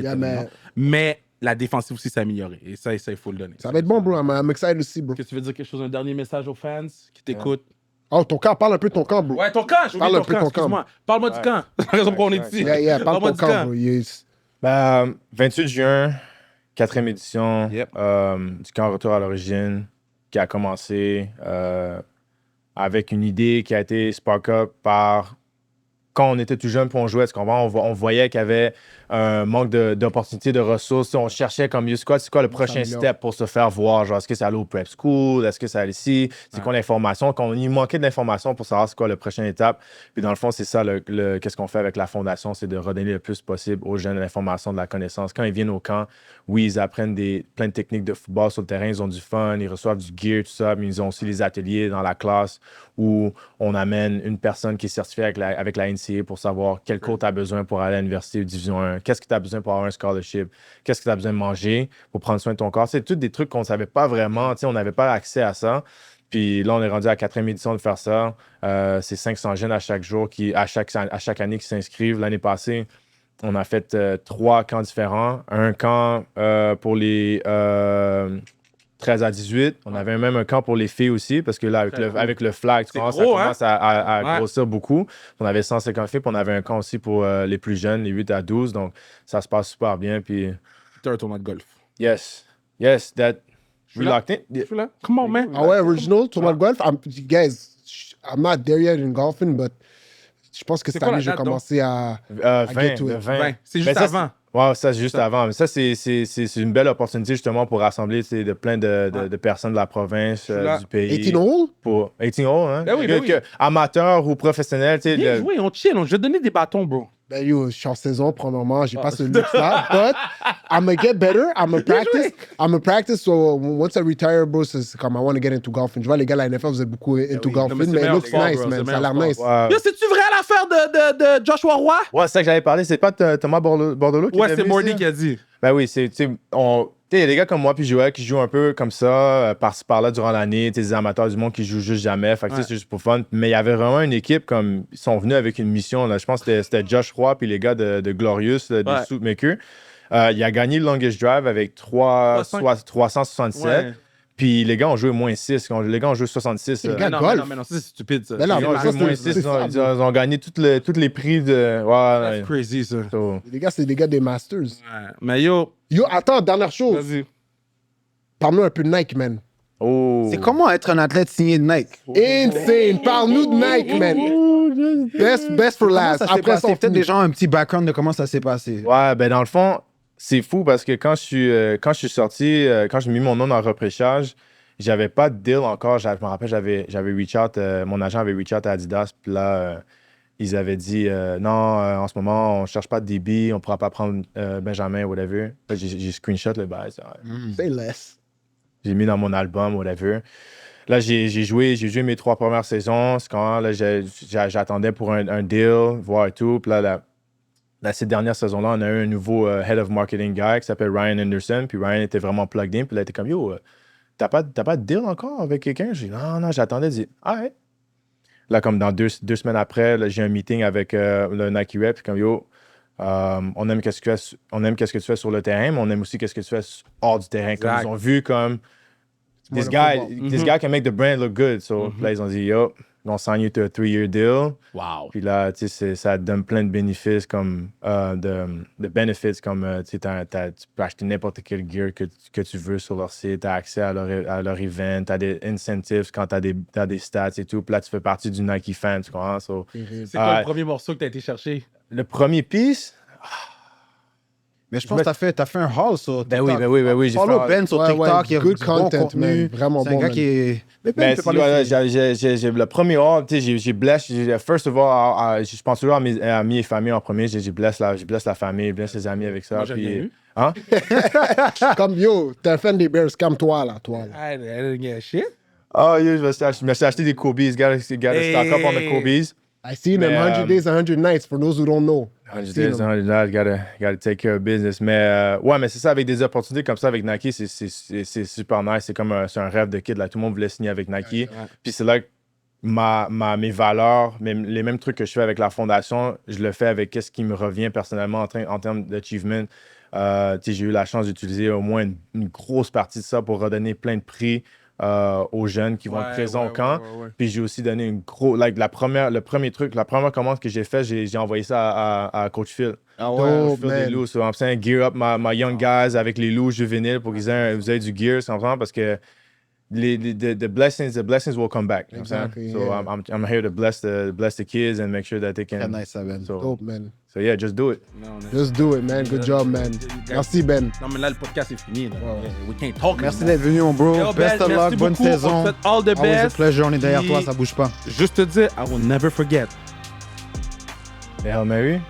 Mais la défensive aussi s'est améliorée. Et ça, il faut le donner. Ça va être bon, bro. I'm excited aussi, bro. Qu'est-ce que tu veux dire quelque chose, un dernier message aux fans qui t'écoutent? Oh, ton camp, parle un peu de ton camp, bro. Ouais, ton camp, j'ai oublié Parle un ton peu de camp, ton camp. excuse-moi. Parle-moi du camp. C'est la raison pour on est ici. Yeah, parle de Parle-moi ton du camp, bro. Yes. 28 juin, 4e édition Yep. du camp Retour à l'origine qui a commencé avec une idée qui a été spark up par quand on était tout jeune puis on jouait, on voyait qu'il y avait un manque d'opportunités, de ressources. On cherchait comme, c'est quoi le prochain step pour se faire voir? Genre, est-ce que c'est aller au prep school? Est-ce que c'est aller ici? C'est quoi l'information? Quand il manquait de l'information pour savoir c'est quoi la prochaine étape. Puis dans le fond, c'est ça, qu'est-ce qu'on fait avec la fondation, c'est de redonner le plus possible aux jeunes l'information, de la connaissance. Quand ils viennent au camp, oui, ils apprennent plein de techniques de football sur le terrain, ils ont du fun, ils reçoivent du gear, tout ça, mais ils ont aussi les ateliers dans la classe où on amène une personne qui est certifiée avec la NCAA pour savoir quel cours tu as besoin pour aller à l'université ou Division 1, qu'est-ce que tu as besoin pour avoir un scholarship, qu'est-ce que tu as besoin de manger pour prendre soin de ton corps. C'est tous des trucs qu'on ne savait pas vraiment, on n'avait pas accès à ça. Puis là, on est rendu à la 4e édition de faire ça. C'est 500 jeunes à chaque jour, à chaque année qui s'inscrivent. L'année passée, on a fait 3 camps différents. Un camp pour les 13 à 18. On avait même un camp pour les filles aussi, parce que là, avec le flag, ça commence à grossir beaucoup. On avait 150 filles, puis on avait un camp aussi pour les plus jeunes, les 8 à 12. Donc, ça se passe super bien. Puis... C'était un tournoi de golf. Yes, that... We locked in. Je suis là. Come on, man. Ah ouais, original, tournoi de golf. Guys, I'm not there yet in golfing, but je pense que cette année, je vais commencer à 20. C'est juste avant. Ouais, ça, c'est juste avant. Mais ça, c'est une belle opportunité, justement, pour rassembler plein de personnes de la province, du pays. 18 hole? Pour 18 hole, hein? Ben oui, amateurs ou professionnels, tu sais. Bien joué, on chill. Je vais donner des bâtons, bro. Ben yo, je suis en saison, probablement, j'ai pas ce luxe-là, but I'm gonna get better, I'm gonna practice, so once I retire, bro, c'est comme I want to get into golfing. Je vois les gars, la NFL, vous êtes beaucoup into golfing, mais it looks nice, man, ça a l'air nice. Yo, c'est-tu vrai l'affaire de Joshua Roy? Ouais, c'est ça que j'avais parlé, c'est pas Thomas Bordelot qui Ouais, c'est Mordy qui a dit. Ben oui, il y a des gars comme moi puis Joël qui jouent un peu comme ça, par-ci par-là durant l'année, des amateurs du monde qui jouent juste jamais, fait que c'est juste pour fun. Mais il y avait vraiment une équipe comme, ils sont venus avec une mission, là. Je pense que c'était Josh Roy puis les gars de Glorious, des Suitmakers. Il a gagné le longest drive avec 367. Ouais. Puis les gars ont joué moins 6. Les gars ont joué 66. Les gars golf. Mais non, c'est stupide, ça. Mais non, ils ont joué moins 6. Ils ont gagné tous les prix de... Ouais, c'est crazy, ça. Les gars, c'est des gars des Masters. Ouais. Mais yo... Yo, attends, dernière chose. Vas-y. Parle-nous un peu de Nike, man. Oh. C'est comment être un athlète signé de Nike? Insane. Parle-nous de Nike, man. Best for last. Après, c'est peut-être des gens un petit background de comment ça s'est passé. Ouais, ben dans le fond... C'est fou parce que quand je suis sorti, quand j'ai mis mon nom dans le repêchage, j'avais pas de deal encore. Je me rappelle, j'avais reach out, mon agent avait reach out à Adidas, puis là, ils avaient dit non, en ce moment, on cherche pas de DB, on pourra pas prendre Benjamin, whatever. J'ai screenshot le bail. Say less. J'ai mis dans mon album, whatever. Là, j'ai joué mes 3 premières saisons. C'est quand là, j'attendais pour un deal, voir et tout. Puis là, cette dernière saison-là, on a eu un nouveau Head of Marketing guy qui s'appelle Ryan Anderson. Puis Ryan était vraiment plugged in. Puis là, il était comme, yo, t'as pas de deal encore avec quelqu'un? J'ai dit, non, j'attendais. J'ai dit, ah ouais. Là, comme dans 2 semaines après, là, j'ai un meeting avec le Nike Rep. Puis comme, yo, on aime qu'est-ce que tu fais sur le terrain, mais on aime aussi qu'est-ce que tu fais hors du terrain. Comme ils ont vu comme, this guy can make the brand look good. So, là, ils ont dit, yo, on sign you to a 3-year deal. Wow. Puis là, tu sais, ça te donne plein de bénéfices comme de benefits comme tu peux acheter n'importe quel gear que tu veux sur leur site, tu as accès à leur event, tu as des incentives quand tu as des stats et tout. Puis là, tu fais partie du Nike fan, tu comprends? So, c'est quoi le premier morceau que tu as été chercher? Le premier piece? Mais je pense que t'as fait un haul sur TikTok. Ben oui. J'ai Follow Ben sur TikTok, il y a good du content, bon contenu. man. Vraiment c'est bon, un gars man. qui est... Mais j'ai le premier haul, tu sais, j'ai bless. First of all, je pense toujours à mes amis et familles en premier. J'ai bless la famille, bless les amis avec ça. Moi, j'ai bien eu. Hein? Comme yo, t'es un fan des Bears, comme toi, là. I didn't get shit. Oh, yo, je me suis acheté des Kobe's. Gotta stock up on the Kobe's. I seen them 100 days, 100 nights, for those who don't know. 100 days, 100 nights, gotta take care of business. Mais ouais, mais c'est ça, avec des opportunités comme ça avec Nike, c'est super nice. C'est un rêve de kid. Là. Tout le monde voulait signer avec Nike. Ouais. Puis c'est là que mes valeurs, les mêmes trucs que je fais avec la fondation, je le fais avec ce qui me revient personnellement en termes d'achievement. J'ai eu la chance d'utiliser au moins une grosse partie de ça pour redonner plein de prix aux jeunes qui vont être présents au camp. Puis j'ai aussi donné une grosse... Like, la première commande que j'ai faite, j'ai envoyé ça à Coach Phil. Ah ouais, Coach Phil des loups. So, I'm saying, gear up my young guys avec les loups juvéniles pour qu'ils aient du gear, parce que the blessings will come back. Exactly. So I'm here to bless the kids and make sure that they can. Très nice, Ben. Dope, man. So yeah, just do it. Just do it, man. Good job, man. Merci, Ben. Non, mais là, le podcast est fini. Là. We can't talk. Merci d'être venu, mon bro. Yo, Best of luck, bonne saison. All the Always a best. pleasure, on est derrière toi, ça bouge pas. Juste te dire, I will never forget. The Hail Mary?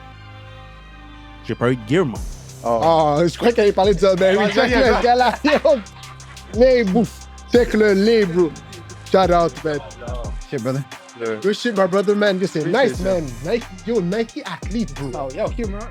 J'ai pas eu de gear, moi. Oh, je crois qu'elle allait parler de ça. Ben oui, check le gars là. Les bouffe. Check le bro. Shout out, man. Okay, brother. Good shit, my brother, man. This is nice, man. Nike athlete, bro. Oh, yo, man.